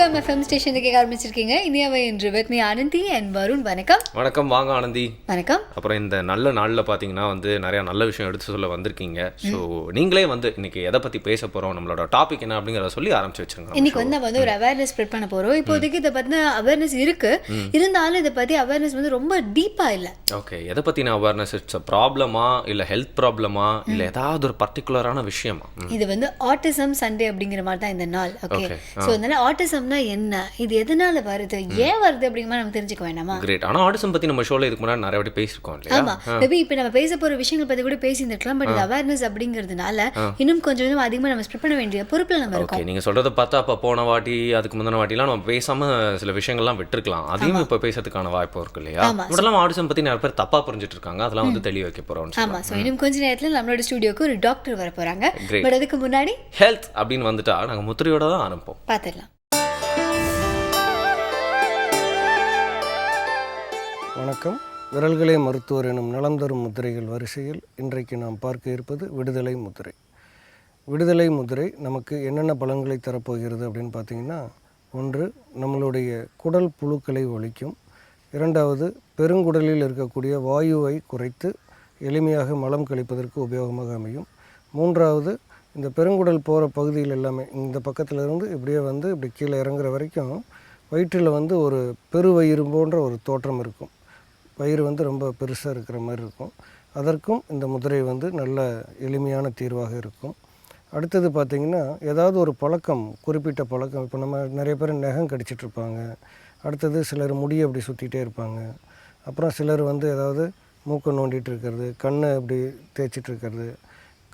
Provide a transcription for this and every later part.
UFM FM ஸ்டேஷனுக்கு கேட்க ஆரம்பிச்சிருக்கீங்க. இனியவை இன்று with me Anandhi and Varun. வணக்கம். வணக்கம். வாங்க ஆனந்தி. வணக்கம். அப்புறம் இந்த நல்ல நாளில் பார்த்தீங்கன்னா நிறைய நல்ல விஷயம் எடுத்து சொல்ல வந்திருக்கீங்க. ஸோ நீங்களே இன்னைக்கு எதை பற்றி பேச போகிறோம், நம்மளோட டாபிக் என்ன அப்படிங்கிறத சொல்லி ஆரம்பிச்சு வச்சுருங்க. இன்னைக்கு நம்ம ஒரு அவேர்னஸ் ஸ்ப்ரெட் பண்ண போகிறோம். இப்போதைக்கு இதை பற்றின அவேர்னஸ் இருக்கு, இருந்தாலும் இதை பற்றி அவேர்னஸ் ரொம்ப டீப்பாக இல்லை. ஓகே, எதை பற்றின அவேர்னஸ்? இட்ஸ் அ ப்ராப்ளமா, இல்லை ஹெல்த் ப்ராப்ளமா, இல்லை ஏதாவது ஒரு பர்டிகுலரான விஷயமா? இது ஆட்டிசம் சண்டே அப்படிங்கிற மாதிரி தான் இந்த நாள். ஓகே, ஸோ அதனால ஆட்டிசம்னா என்ன, இது எதனால வருது, ஏன் வருது அப்படிங்கிற நம்ம தெரிஞ்சுக்க வேண்டாமா? கிரேட். ஆனால் ஆட்டிசம் பற்றி நம்ம ஷோவில் இதுக்கு முன்னாடி நிறைய வாட்டி பேசியிருக்கோம் இல்லையா? ஆமா, மேபி இப்போ நம்ம பேச போகிற விஷயங்கள் பற்றி கூட பேசியிருக்கலாம். பட் இது அவேர்னஸ் அப்படிங்கிறதுனால இன்னும் கொஞ்சம் அதிகமாக நம்ம ஸ்ப்ரெட் பண்ண வேண்டிய பொறுப்பில் நம்ம இருக்கோம். நீங்கள் சொல்கிறத பார்த்தா அப்போ போன வாட்டி அதுக்கு முந்தின வாட்டிலாம் நம்ம பேசாமல் சில விஷயங்கள்லாம் விட்டுருக்கலாம். அதையும் இப்போ பேசுறதுக்கான வாய்ப்பு இருக்கு இல்லையா? முதல்ல ஆட்டிசம் பற்றி நிறைய பேர் தப்பாக புரிஞ்சுட்டு இருக்காங்க. அதெல்லாம் தெளிவு வைக்க போகிறோம். ஆமாம், ஸோ இன்னும் கொஞ்ச நேரத்தில் நம்மளோட ஸ்டுடியோக்கு ஒரு டாக்டர் வர போகிறாங்க. பட் அதுக்கு முன்னாடி ஹெல்த் அப்படின்னு வந்துட்டா நாங்கள் முத்திரையோட தான் ஆரம்பிப்போம். பார்த்துடலாம். வணக்கம். விரல்களே மருத்துவர் எனும் நலம் தரும் முத்திரைகள் வரிசையில் இன்றைக்கு நாம் பார்க்க இருப்பது விடுதலை முத்திரை. விடுதலை முத்திரை நமக்கு என்னென்ன பலன்களை தரப்போகிறது அப்படின்னு பார்த்திங்கன்னா, ஒன்று, நம்மளுடைய குடல் புழுக்களை ஒழிக்கும். இரண்டாவது, பெருங்குடலில் இருக்கக்கூடிய வாயுவை குறைத்து எளிமையாக மலம் கழிப்பதற்கு உபயோகமாக அமையும். மூன்றாவது, இந்த பெருங்குடல் போகிற பகுதியில் எல்லாமே இந்த பக்கத்தில் இருந்து இப்படியே இப்படி கீழே இறங்குற வரைக்கும் வயிற்றில் ஒரு பெருவயிறு போன்ற ஒரு தோற்றம் இருக்கும். வயிறு ரொம்ப பெருசாக இருக்கிற மாதிரி இருக்கும். அதற்கும் இந்த முதிரை நல்ல எளிமையான தீர்வாக இருக்கும். அடுத்தது பார்த்திங்கன்னா, ஏதாவது ஒரு பழக்கம், குறிப்பிட்ட பழக்கம், இப்போ நம்ம நிறைய பேர் நகம் கடிச்சிட்ருப்பாங்க. அடுத்தது சிலர் முடியை அப்படி சுற்றிகிட்டே இருப்பாங்க. அப்புறம் சிலர் ஏதாவது மூக்கை நோண்டிகிட்டு இருக்கிறது, கண்ணை அப்படி தேய்ச்சிட்ருக்கிறது,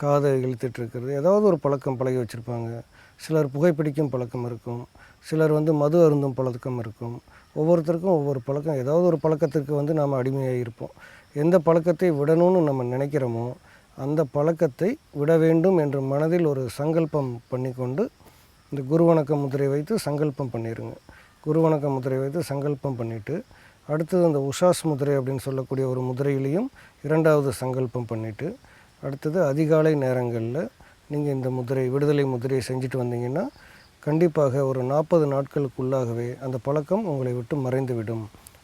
காதை இழுத்துட்ருக்கிறது, ஏதாவது ஒரு பழக்கம் பழகி வச்சுருப்பாங்க. சிலர் புகைப்பிடிக்கும் பழக்கம் இருக்கும். சிலர் மது அருந்தும் பழக்கம் இருக்கும். ஒவ்வொருத்தருக்கும் ஒவ்வொரு பழக்கம், ஏதாவது ஒரு பழக்கத்திற்கு நாம் அடிமையாக இருப்போம். எந்த பழக்கத்தை விடணும்னு நம்ம நினைக்கிறோமோ அந்த பழக்கத்தை விட வேண்டும் என்று மனதில் ஒரு சங்கல்பம் பண்ணி கொண்டு இந்த குருவணக்க முதிரை வைத்து சங்கல்பம் பண்ணிடுங்க. குருவணக்க முதிரை வைத்து சங்கல்பம் பண்ணிவிட்டு அடுத்தது அந்த உஷாஸ் முதிரை அப்படின்னு சொல்லக்கூடிய ஒரு முதிரையிலையும் இரண்டாவது சங்கல்பம் பண்ணிவிட்டு அடுத்தது அதிகாலை நேரங்களில் நீங்கள் இந்த முதிரை, விடுதலை முதிரையை செஞ்சுட்டு வந்தீங்கன்னா கண்டிப்பாக ஒரு 40 நாட்களுக்குள்ளாகவே அந்த பழக்கம் உங்களை விட்டு மறைந்துவிடும்.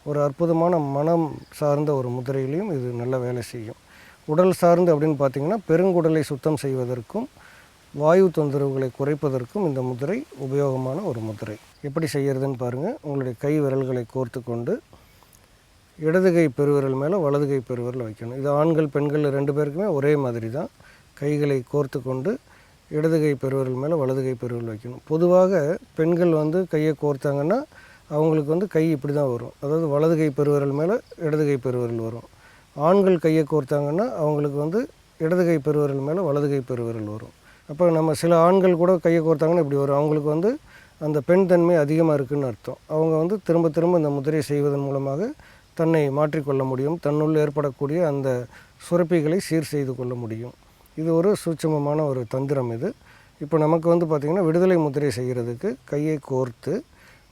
ஒரு அற்புதமான மனம் சார்ந்த ஒரு முதிரையிலையும் இது நல்ல வேலை செய்யும். உடல் சார்ந்து அப்படின்னு பார்த்திங்கன்னா, பெருங்குடலை சுத்தம் செய்வதற்கும் வாயு தொந்தரவுகளை குறைப்பதற்கும் இந்த முதிரை உபயோகமான ஒரு முதிரை. எப்படி செய்கிறதுன்னு பாருங்கள். உங்களுடைய கை விரல்களை கோர்த்து கொண்டு இடது கை பெருவிரல் மேலே வலது கை பெருவிரல் வைக்கணும். இது ஆண்கள் பெண்கள் 2 பேருக்குமே ஒரே மாதிரி தான். கைகளை கோர்த்து கொண்டு இடது கை பெருவிரல் மேலே வலது கை பெருவிரல் வைக்கணும். பொதுவாக பெண்கள் கையை கோர்த்தாங்கன்னா அவங்களுக்கு கை இப்படி தான் வரும். அதாவது வலது கை பெருவிரல் மேலே இடது கை பெருவிரல் வரும். ஆண்கள் கையை கோர்த்தாங்கன்னா அவங்களுக்கு இடது கை பெருவிரல் மேலே வலது கை பெருவிரல் வரும். அப்போ நம்ம சில ஆண்கள் கூட கையை கோர்த்தாங்கன்னா இப்படி வரும். அவங்களுக்கு அந்த பெண் தன்மை அதிகமாக இருக்குதுன்னு அர்த்தம். அவங்க திரும்ப திரும்ப இந்த முதிரையை செய்வதன் மூலமாக தன்னை மாற்றிக்கொள்ள முடியும். தன்னுள் ஏற்படக்கூடிய அந்த சுரப்பிகளை சீர் செய்து கொள்ள முடியும். இது ஒரு சூட்சமமான ஒரு தந்திரம். இது இப்போ நமக்கு பார்த்திங்கன்னா, விடுதலை முதிரை செய்கிறதுக்கு கையை கோர்த்து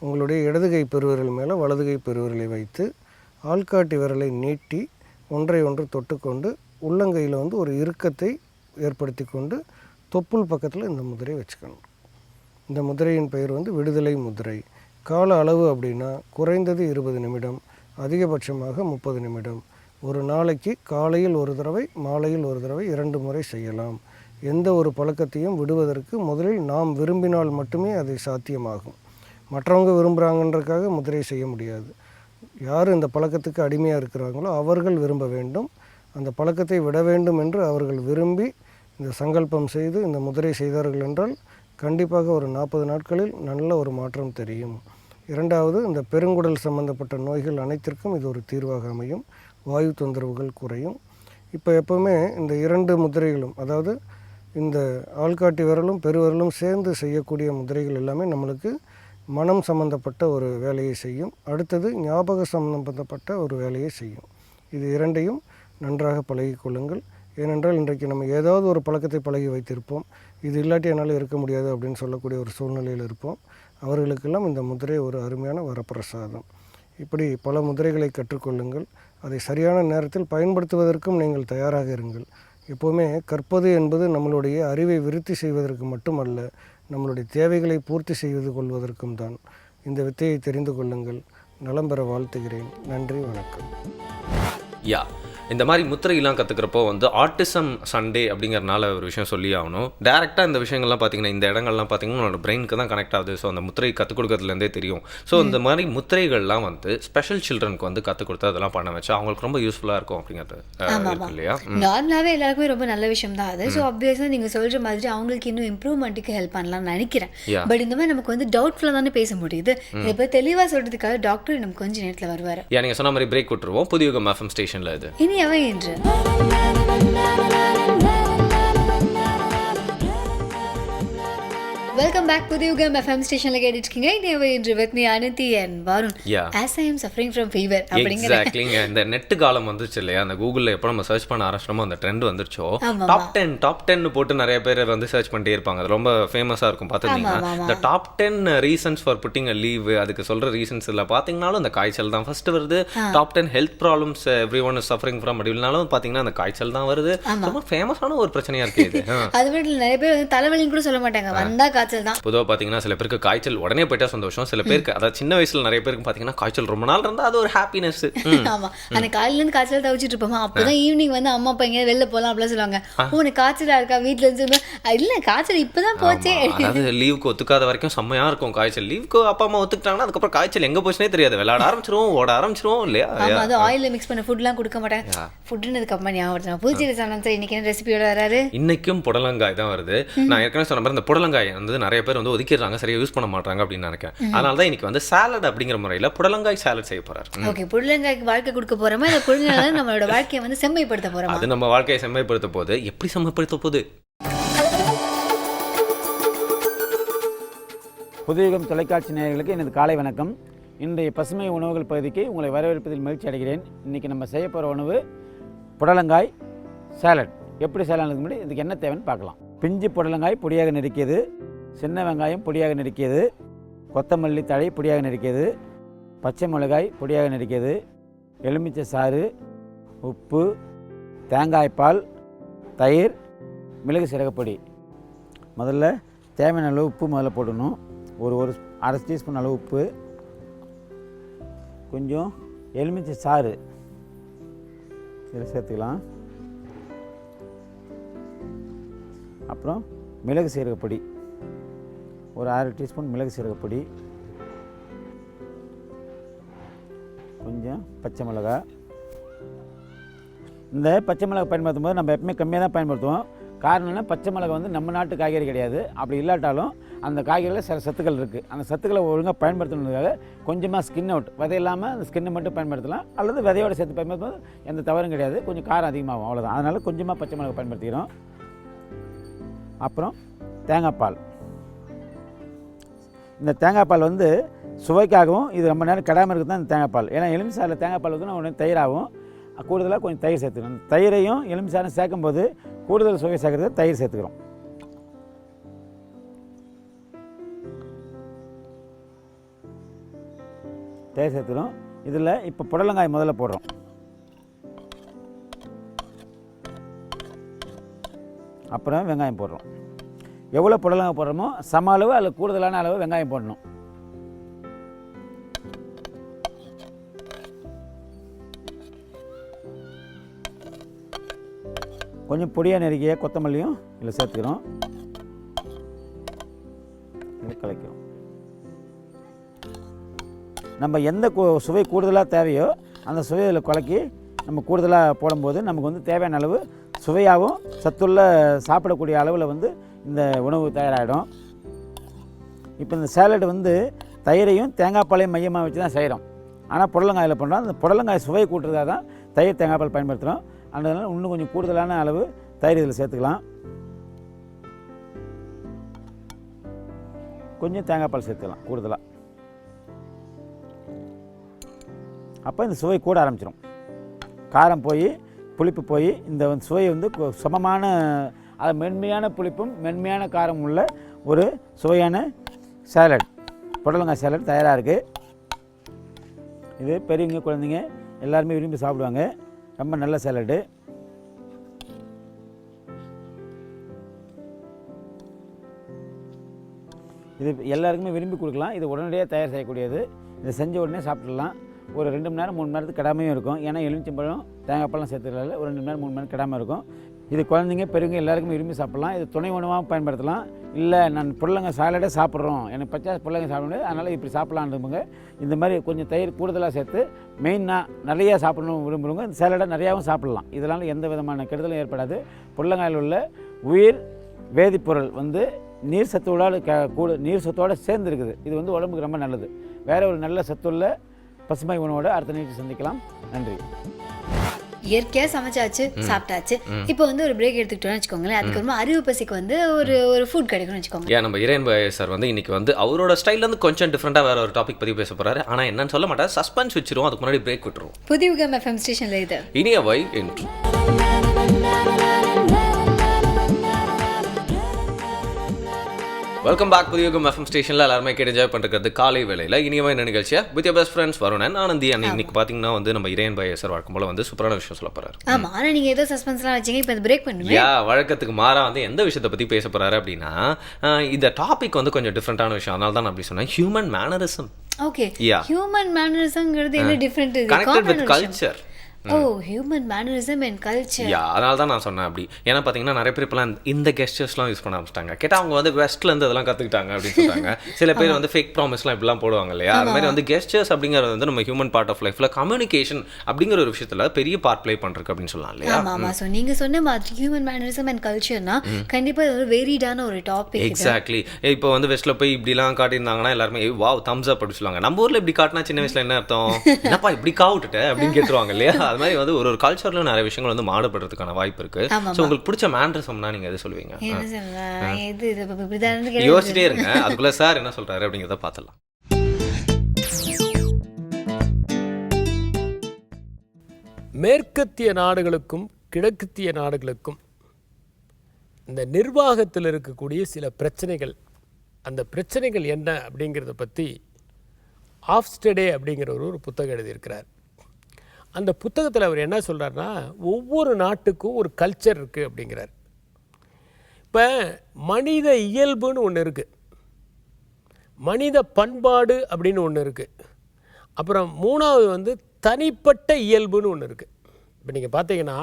உங்களுடைய இடது கை பெருவிரல் மேலே வலது கை பெருவிரலை வைத்து ஆள்காட்டி விரலை நீட்டி ஒன்றை ஒன்று தொட்டுக்கொண்டு உள்ளங்கையில் ஒரு இறுக்கத்தை ஏற்படுத்தி கொண்டு தொப்புள் பக்கத்தில் இந்த முதிரை வச்சுக்கணும். இந்த முதிரையின் பெயர் விடுதலை முதிரை. கால அளவு அப்படின்னா குறைந்தது 20 நிமிடம், அதிகபட்சமாக 30 நிமிடம். ஒரு நாளைக்கு காலையில் ஒரு தடவை, மாலையில் ஒரு தடவை 2 முறை செய்யலாம். எந்த ஒரு பழக்கத்தையும் விடுவதற்கு முதலில் நாம் விரும்பினால் மட்டுமே அது சாத்தியமாகும். மற்றவங்க விரும்புகிறாங்கன்றக்காக முதிரை செய்ய முடியாது. யார் இந்த பழக்கத்துக்கு அடிமையாக இருக்கிறாங்களோ அவர்கள் விரும்ப வேண்டும். அந்த பழக்கத்தை விட வேண்டும் என்று அவர்கள் விரும்பி இந்த சங்கல்பம் செய்து இந்த முதிரை செய்தார்கள் என்றால் கண்டிப்பாக ஒரு 40 நாட்களில் நல்ல ஒரு மாற்றம் தெரியும். இரண்டாவது, இந்த பெருங்குடல் சம்பந்தப்பட்ட நோய்கள் அனைத்திற்கும் இது ஒரு தீர்வாக அமையும். வாயு தொந்தரவுகள் குறையும். இப்போ எப்போவுமே இந்த 2 முதிரைகளும், அதாவது இந்த ஆள்காட்டி விரலும் பெருவிரலும் சேர்ந்து செய்யக்கூடிய முதிரைகள் எல்லாமே நம்மளுக்கு மனம் சம்பந்தப்பட்ட ஒரு வேலையை செய்யும். அடுத்தது ஞாபக சம்பந்தப்பட்ட ஒரு வேலையை செய்யும். இது இரண்டையும் நன்றாக பழகி கொள்ளுங்கள். ஏனென்றால் இன்றைக்கு நம்ம ஏதாவது ஒரு பழக்கத்தை பழகி வைத்திருப்போம். இது இல்லாட்டி என்னால் இருக்க முடியாது அப்படின்னு சொல்லக்கூடிய ஒரு சூழ்நிலையில் இருப்போம். அவர்களுக்கெல்லாம் இந்த முதிரை ஒரு அருமையான வரப்பிரசாதம். இப்படி பல முதிரைகளை கற்றுக்கொள்ளுங்கள். அதை சரியான நேரத்தில் பயன்படுத்துவதற்கும் நீங்கள் தயாராக இருங்கள். எப்போவுமே கற்பது என்பது நம்மளுடைய அறிவை விருத்தி செய்வதற்கு மட்டுமல்ல, நம்மளுடைய தேவைகளை பூர்த்தி செய்து கொள்வதற்கும் தான். இந்த வித்தையை தெரிந்து கொள்ளுங்கள். நலம் பெற வாழ்த்துகிறேன். நன்றி, வணக்கம். யா, இந்த மாதிரி முத்திரையெல்லாம் கற்றுக்கிறப்போ வந்து ஆட்டிசம் சண்டே அப்படிங்கிறனால ஒரு விஷயம் சொல்லி ஆகணும். டேரெக்டாக இந்த விஷயங்கள்லாம் பார்த்தீங்கன்னா, இந்த இடங்கள்லாம் பார்த்தீங்கன்னா உன்னோட பிரெயினுக்கு தான் கனெக்ட் ஆகுது. ஸோ அந்த முத்திரை கற்றுக் கொடுக்கறதுலேருந்தே தெரியும். ஸோ இந்த மாதிரி முத்திரைகள்லாம் வந்து ஸ்பெஷல் சில்ட்ரனுக்கு வந்து கற்றுக் கொடுத்து அதெல்லாம் பண்ண வச்சா அவங்களுக்கு ரொம்ப யூஸ்ஃபுல்லாக இருக்கும் அப்படிங்கிறது இருக்கு இல்லையா? நார்மலாகவே எல்லாருக்குமே ரொம்ப நல்ல விஷயம் தான் அது. ஸோ ஆப்வியஸாக நீங்கள் சொல்கிற மாதிரி அவங்களுக்கு இன்னும் இம்ப்ரூவ்மெண்ட்டுக்கு ஹெல்ப் பண்ணலாம்னு நினைக்கிறேன். பட் இந்த மாதிரி நமக்கு வந்து டவுட்ஃபுல்லாக தானே பேச முடியுது. இதை இப்போ தெளிவாக சொல்கிறதுக்காக டாக்டர் நமக்கு கொஞ்சம் நேரத்தில் வருவார். நீங்கள் சொன்ன மாதிரி பிரேக் விட்டுருவோம். புதியுகம் எஃப்எம் ஸ்டேஷனில் இது இனியவை இன்று. Welcome back. புதியுகம் எஃப்எம் ஸ்டேஷன்ல கேட்டுட்டு இருக்கீங்க. இனியவை இன்று with me Aniti and Varun. as I am suffering from fever அப்படிங்கற. எக்ஸாக்ட்லிங்க. இந்த நெட் காலம் வந்துச்சு இல்லையா? அந்த கூகுள்ல எப்போ நம்ம சர்ச் பண்ண ஆரம்பிச்சோமோ அந்த ட்ரெண்ட் வந்துருச்சோ, டாப் 10 போட்டு நிறைய பேர் வந்து சர்ச் பண்ணிட்டே இருப்பாங்க. அது ரொம்ப ஃபேமஸா இருக்கும். பார்த்துட்டீங்கன்னா இந்த top 10 reasons for putting a leave, அதுக்கு சொல்ற ரீசன்ஸ் இல்லை பார்த்தீங்கன்னாலும் இந்த காய்ச்சல் தான் ஃபர்ஸ்ட் வருது. Top 10 health problems every one is suffering from அப்படின்னாலும் பார்த்தீங்கன்னா அந்த காய்ச்சல் தான் வருது. ரொம்ப ஃபேமஸான ஒரு பிரச்சனையா இருக்கு இது. அது மட்டும் நிறைய பேர் வந்து தலைவலின்னு கூட சொல்ல மாட்டாங்க, வந்தா காய்ச்சல் தான். பொதுவாக பார்த்தீங்கன்னா சில பேருக்கு காய்ச்சல் உடனே போயிட்டா சந்தோஷம். சில பேருக்கு அதாவது சின்ன வயசுல நிறைய பேருக்கு பார்த்தீங்கன்னா காய்ச்சல் ரொம்ப நாள் இருந்தால் அது ஒரு ஹாப்பினஸ். ஆமா, அந்த காலையிலேருந்து காய்ச்சல் தவிச்சிட்டு இருப்போமா, அப்போதான் ஈவினிங் வந்து அம்மா அப்பா எங்கேயாவது வெளில போகலாம் அப்படிலாம் சொல்லுவாங்க. உனக்கு காய்ச்சலா இருக்கா வீட்டில் இருந்து? இல்லை, காய்ச்சல் இப்போதான் போச்சே. அதாவது லீவுக்கு ஒத்துக்காத வரைக்கும் செம்மையா இருக்கும் காய்ச்சல். லீவுக்கு அப்பா அம்மா ஒத்துக்கிட்டாங்கன்னா அதுக்கப்புறம் காய்ச்சல் எங்கே போச்சுனே தெரியாது. விளையாட ஆரம்பிச்சிருவோம், ஓட ஆரம்பிச்சிருவோம் இல்லையா? ஆமா, அது ஆயிலில் மிக்ஸ் பண்ண ஃபுட்லாம் கொடுக்க மாட்டாங்க. ஃபுட்டுனதுக்கு அப்புறமா ஞாபகம் பூஜை சாணம். சார் இன்னைக்கு என்ன ரெசிபியோட வராரு? இன்னைக்கும் புடலங்காய் தான் வருது. நான் ஏற்கனவே சொன்ன மாதிரி இந்த புடலங்காய் வந்து நிறைய பேர் வந்து ஒதுக்கிடுறாங்க, சரியா யூஸ் பண்ண மாட்டாங்க அப்படின்னு நினைக்கிறேன். அதனால தான் இன்னைக்கு வந்து சாலட் அப்படிங்கிற முறையில் புடலங்காய் சாலட் செய்ய போறாரு. ஓகே, புடலங்காய்க்கு வாழ்க்கை கொடுக்க போறோமா இல்லை புடலங்காய் நம்மளோட வாழ்க்கையை வந்து செம்மைப்படுத்த போறோமா? அது நம்ம வாழ்க்கையை செம்மைப்படுத்த போகுது. எப்படி செம்மைப்படுத்த போகுது? புதியுகம் தொலைக்காட்சி நேயர்களுக்கு எனது காலை வணக்கம். இன்றைய பசுமை உணவுகள் பகுதிக்கு உங்களை வரவேற்பதில் மகிழ்ச்சி அடைகிறேன். இன்றைக்கி நம்ம செய்ய போகிற உணவு புடலங்காய் சாலட். எப்படி செய்யலாம்னு முன்னாடி இதுக்கு என்ன தேவைன்னு பார்க்கலாம். பிஞ்சு புடலங்காய் பொடியாக நறுக்கியது, சின்ன வெங்காயம் பொடியாக நறுக்கியது, கொத்தமல்லி தழை பொடியாக நறுக்கியது, பச்சை மிளகாய் பொடியாக நறுக்கியது, எலுமிச்சை சாறு, உப்பு, தேங்காய் பால், தயிர், மிளகு சீரகப்பொடி. முதல்ல தேவையான அளவு உப்பு முதல்ல போடணும். ஒரு அரை டீஸ்பூன் அளவு உப்பு, கொஞ்சம் எலுமிச்சை சாறு இதில் சேர்த்துக்கலாம். அப்புறம் மிளகு சீரகப்பொடி, ஒரு 1/2 டீஸ்பூன் மிளகு சீரகப்பொடி, கொஞ்சம் பச்சை மிளகாய். இந்த பச்சை மிளகாய் பயன்படுத்தும் போது நம்ம எப்பவுமே கம்மியாக தான் பயன்படுத்துவோம். காரணம் என்ன, பச்சை மிளகாய் வந்து நம்ம நாட்டு காய்கறி கிடையாது. அப்படி இல்லாட்டாலும் அந்த காய்கறியில் சில சத்துக்கள் இருக்குது. அந்த சத்துக்களை ஒழுங்காக பயன்படுத்தணுன்றதுக்காக கொஞ்சமாக ஸ்கின் அவுட், விதை இல்லாமல் அந்த ஸ்கின்னை மட்டும் பயன்படுத்தலாம். அல்லது விதையோடு சேர்த்து பயன்படுத்தும் போது எந்த தவறும் கிடையாது. கொஞ்சம் காரம் அதிகமாகும், அவ்வளோதான். அதனால் கொஞ்சமாக பச்சை மிளகாய் பயன்படுத்திக்கிறோம். அப்புறம் தேங்காய் பால். இந்த தேங்காய் பால் வந்து சுவைக்காகவும் இது ரொம்ப நேரம் கெடாமல் இருக்குது தான் இந்த தேங்காய் பால். ஏன்னா எலுமிச்சாரில் தேங்காய் பால் வந்து உடனே தயிராகும். கூடுதலாக கொஞ்சம் தயிர் சேர்த்துக்கணும். தயிரையும் எலுமிச்சாரும் சேர்க்கும்போது கூடுதல் சுவை சேர்க்கறது தயிர் சேர்த்துக்கிறோம். தயிர் சேர்த்துக்கிறோம். இதில் இப்போ புடலங்காய் முதல்ல போடுறோம். அப்புறம் வெங்காயம் போடுறோம். எவ்வளோ புடலங்காய் போடுறோமோ சம அளவு அதில் கூடுதலான அளவு வெங்காயம் போடணும். கொஞ்சம் பொடியாக நெருக்கிய கொத்தமல்லியும் இதில் சேர்த்துக்கிறோம். இது கலக்கிறோம். நம்ம எந்த சுவை கூடுதலாக தேவையோ அந்த சுவையை இதில் கலக்கி நம்ம கூடுதலாக போடும்போது நமக்கு வந்து தேவையான அளவு சுவையாகவும் சத்துள்ள சாப்பிடக்கூடிய அளவில் வந்து இந்த உணவு தயாராகிடும். இப்போ இந்த சேலட் வந்து தயிரையும் தேங்காய் பாலையும் மையமாக வச்சு தான் செய்கிறோம். ஆனால் புடலங்காயில் பண்ணுறோம். அந்த புடலங்காய் சுவை கூட்டுறதாக தான் தயிர் தேங்காய் பால் பயன்படுத்துகிறோம். அதனால இன்னும் கொஞ்சம் கூடுதலான அளவு தயிர் இதில் சேர்த்துக்கலாம். கொஞ்சம் தேங்காய் பால் சேர்த்துக்கலாம் கூடுதலாக. அப்போ இந்த சுவை கூட ஆரம்பிச்சிடும். காரம் போய் புளிப்பு போய் இந்த சுவை வந்து சமமான, அது மென்மையான புளிப்பும் மென்மையான காரம் உள்ள ஒரு சுவையான சேலட், புடலங்காய் சேலட் தயாராக இருக்குது. இது பெரியவங்க குழந்தைங்க எல்லாருமே விரும்பி சாப்பிடுவாங்க. ரொம்ப நல்ல சேலட்டு. இது எல்லாருக்குமே விரும்பி கொடுக்கலாம். இது உடனடியாக தயார் செய்யக்கூடியது. இதை செஞ்ச உடனே சாப்பிட்றலாம். ஒரு 2 மணி நேரம் 3 மணி நேரத்துக்கு கெடாமையும் இருக்கும். ஏன்னா எலுமிச்சம்பழம் தேங்காய்ப்பழம் சேர்த்துக்கல ஒரு 2 மணி நேரம் 3 மணி நேரம் கெடாமல் இருக்கும். இது குழந்தைங்க பெரியவங்க எல்லாருக்குமே விரும்பி சாப்பிட்லாம். இது துணை உணவாக பயன்படுத்தலாம். இல்லை நான் புடலங்காய் சாலடே சாப்பிட்றோம், எனக்கு பச்சை புடலங்காய் சாப்பிட முடியாது, அதனால் இப்படி சாப்பிட்லான்றவங்க இந்த மாதிரி கொஞ்சம் தயிர் கூடுதலாக சேர்த்து மெயினாக நிறையா சாப்பிடணும் விரும்புகிறவங்க இந்த சாலடை நிறையாவும் சாப்பிட்லாம். இதனால் எந்த விதமான கெடுதலும் ஏற்படாது. புடலங்காயில் உள்ள உயிர் வேதிப்பொருள் நீர் சத்தோடு நீர் சத்தோடு சேர்ந்துருக்குது. இது உடம்புக்கு ரொம்ப நல்லது. வேறு ஒரு நல்ல சத்துள்ள பசுமை உணவோடு அடுத்த நிகழ்ச்சி சந்திக்கலாம். நன்றி. இயற்கையாக சமைச்சாச்சு, சாப்பிட்டாச்சு. இப்போ ஒரு பிரேக் எடுத்துக்கிட்டோம்னு வச்சுக்கோங்களேன். அதுக்கப்புறமா அறிவு பசிக்கு ஒரு ஃபுட் கிடைக்கும்னு வச்சுக்கோங்க. ஏன் நம்ம இறையன்பாய் சார் இன்னைக்கு அவரோட ஸ்டைல்லேருந்து கொஞ்சம் டிஃப்ரெண்ட்டாக வேற ஒரு டாபிக் பற்றி பேச போகிறாரு. ஆனால் என்னன்னு சொல்ல மாட்டார், சஸ்பென்ஸ் வச்சிருவோம். அதுக்கு முன்னாடி பிரேக் விட்டுருவோம். புதிய யுகம் எஃப்எம் ஸ்டேஷனில் இது இனியவை இன்று. Welcome back. புதிய யுகம் எஃப்எம் ஸ்டேஷனில் எல்லாருமே கேட்டு என்ஜாய் பண்ணுறது காலை வேளையில் இனியவை என்ன நிகழ்ச்சியாக with your best friends Varunan Anandhi. இன்னைக்கு பார்த்தீங்கன்னா நம்ம இறையன்பாய் சார் வழக்கம் போல சூப்பரான விஷயம் சொல்ல போகிறாரு. ஆமாம், ஆனால் நீங்கள் ஏதோ சஸ்பென்ஸ்லாம் வச்சிங்க. இப்போ பிரேக் பண்ணுங்க. வழக்கத்துக்கு மாறா எந்த விஷயத்தை பற்றி பேச போகிறாரு அப்படின்னா, இந்த டாபிக் கொஞ்சம் டிஃப்ரெண்ட்டான விஷயம். அதனால தான் நான் அப்படி சொன்னேன். Human mannerism. ஓகே, ஹியூமன் மேனரிசம்ங்கிறது என்ன different? Connected with culture. Human mannerism and culture. அதனால தான் நான் சொன்னேன் அப்படி. ஏன்னா பார்த்தீங்கன்னா நிறைய பேர் இப்போலாம் இந்த கெஸ்டர்ஸ்லாம் யூஸ் பண்ண ஆரம்பிச்சிட்டாங்க. கேட்டால் அவங்க வெஸ்ட்லேருந்து அதெல்லாம் கற்றுக்கிட்டாங்க அப்படின்னு சொல்கிறாங்க. சில பேர் ஃபேக் ப்ராமிஸ்லாம் இப்படிலாம் போடுவாங்க இல்லையா? அது மாதிரி கெஸ்டர்ஸ் அப்படிங்கிறது நம்ம ஹியூமன் பார்ட் ஆஃப் லைஃப்பில் கம்யூனிகேஷன் அப்படிங்கிற ஒரு விஷயத்தில் பெரிய பார்ட் ப்ளே பண்ணுறதுக்கு அப்படின்னு சொல்லலாம் இல்லையா? ஆமாம். ஸோ நீங்கள் சொன்ன மாதிரி ஹியூமன் மேனரிசம் அண்ட் கல்ச்சர்னா கண்டிப்பாக ஒரு வேரிடான ஒரு டாபிக். எக்ஸாக்ட்லி. இப்போ வெஸ்ட்டில் போய் இப்படிலாம் காட்டியிருந்தாங்கன்னா எல்லாருமே வாவ் தம்ஸ் அப் அப்படி சொல்லுவாங்க. நம்ம ஊரில் இப்படி காட்டினா சின்ன வயசில் என்ன அர்த்தம், என்னப்பா இப்படி காவிட்டுட்ட அப்படின்னு கேட்டுருவாங்க இல்லையா? அது மாதிரி ஒரு கல்ச்சர்ல நிறைய விஷயங்கள் மாறுபடுறதுக்கான வாய்ப்பு இருக்கு. சோ உங்களுக்கு பிடிச்ச மேனரிசம்னா நீங்க எது சொல்லுவீங்க? யோசிச்சிட்டே இருங்க. அதுக்குள்ள சார் என்ன சொல்றாரு அப்படிங்கறத பார்த்தலாம். மேற்கத்திய நாடுகளுக்கும் கிழக்கத்திய நாடுகளுக்கும் இந்த நிர்வாகத்தில் இருக்கக்கூடிய சில பிரச்சனைகள், அந்த பிரச்சனைகள் என்ன அப்படிங்கிறத பற்றி ஆஃப்ஸ்டடே அப்படிங்கிற ஒரு புத்தகம் எழுதியிருக்கிறார். அந்த புத்தகத்தில் அவர் என்ன சொல்கிறாருன்னா, ஒவ்வொரு நாட்டுக்கும் ஒரு கல்ச்சர் இருக்குது அப்படிங்கிறார். இப்போ மனித இயல்புன்னு ஒன்று இருக்குது, மனித பண்பாடு அப்படின்னு ஒன்று இருக்குது, அப்புறம் மூணாவது தனிப்பட்ட இயல்புன்னு ஒன்று இருக்குது. இப்போ நீங்கள் பார்த்தீங்கன்னா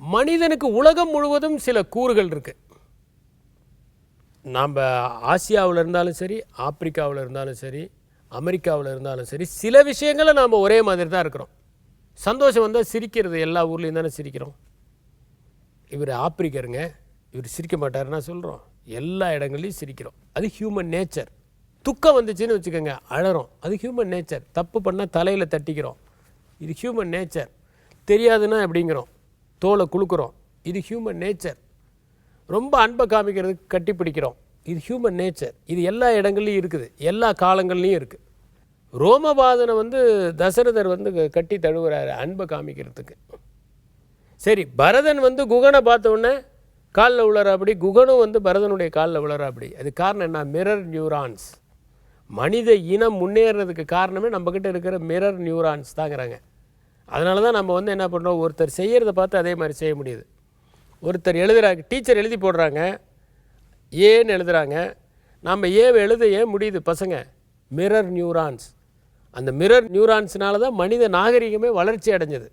மனிதனுக்கு உலகம் முழுவதும் சில கூறுகள் இருக்குது. நாம் ஆசியாவில் இருந்தாலும் சரி, ஆப்பிரிக்காவில் இருந்தாலும் சரி, அமெரிக்காவில் இருந்தாலும் சரி, சில விஷயங்களை நாம் ஒரே மாதிரி தான் இருக்கிறோம். சந்தோஷம் வந்தால் சிரிக்கிறது எல்லா ஊர்லேயும் தானே சிரிக்கிறோம். இவர் ஆப்பிரிக்கருங்க, இவர் சிரிக்க மாட்டாருன்னா சொல்கிறோம். எல்லா இடங்கள்லையும் சிரிக்கிறோம். அது ஹியூமன் நேச்சர். துக்கம் வந்துச்சுன்னு வச்சுக்கோங்க, அழறோம். அது ஹியூமன் நேச்சர். தப்பு பண்ணால் தலையில் தட்டிக்கிறோம். இது ஹியூமன் நேச்சர். தெரியாதுன்னா எப்படிங்கிறோம், தோலை குலுக்குறோம். இது ஹியூமன் நேச்சர். ரொம்ப அன்பை காமிக்கிறதுக்கு கட்டி பிடிக்கிறோம். இது ஹியூமன் நேச்சர். இது எல்லா இடங்கள்லையும் இருக்குது, எல்லா காலங்கள்லையும் இருக்குது. ரோமபாதனை தசரதர் கட்டி தழுவுறாரு அன்பை காமிக்கிறதுக்கு. சரி, பரதன் குகனை பார்த்த உடனே காலில் விழற அப்படி, குகனும் பரதனுடைய காலில் விழற அப்படி. அது காரணம் என்ன? Mirror neurons. மனித இனம் முன்னேறதுக்கு காரணமே நம்மக்கிட்ட இருக்கிற மிரர் நியூரான்ஸ் தாங்கிறாங்க. அதனால தான் நம்ம என்ன பண்ணுறோம், ஒருத்தர் செய்கிறத பார்த்து அதே மாதிரி செய்ய முடியுது. ஒருத்தர் எழுதுகிறாங்க, டீச்சர் எழுதி போடுறாங்க, ஏன்னு எழுதுகிறாங்க, நம்ம எழுத ஏன் முடியுது பசங்க? Mirror neurons. அந்த மிரர் நியூரான்ஸ்னால தான் மனித நாகரிகமே வளர்ச்சி அடைஞ்சது.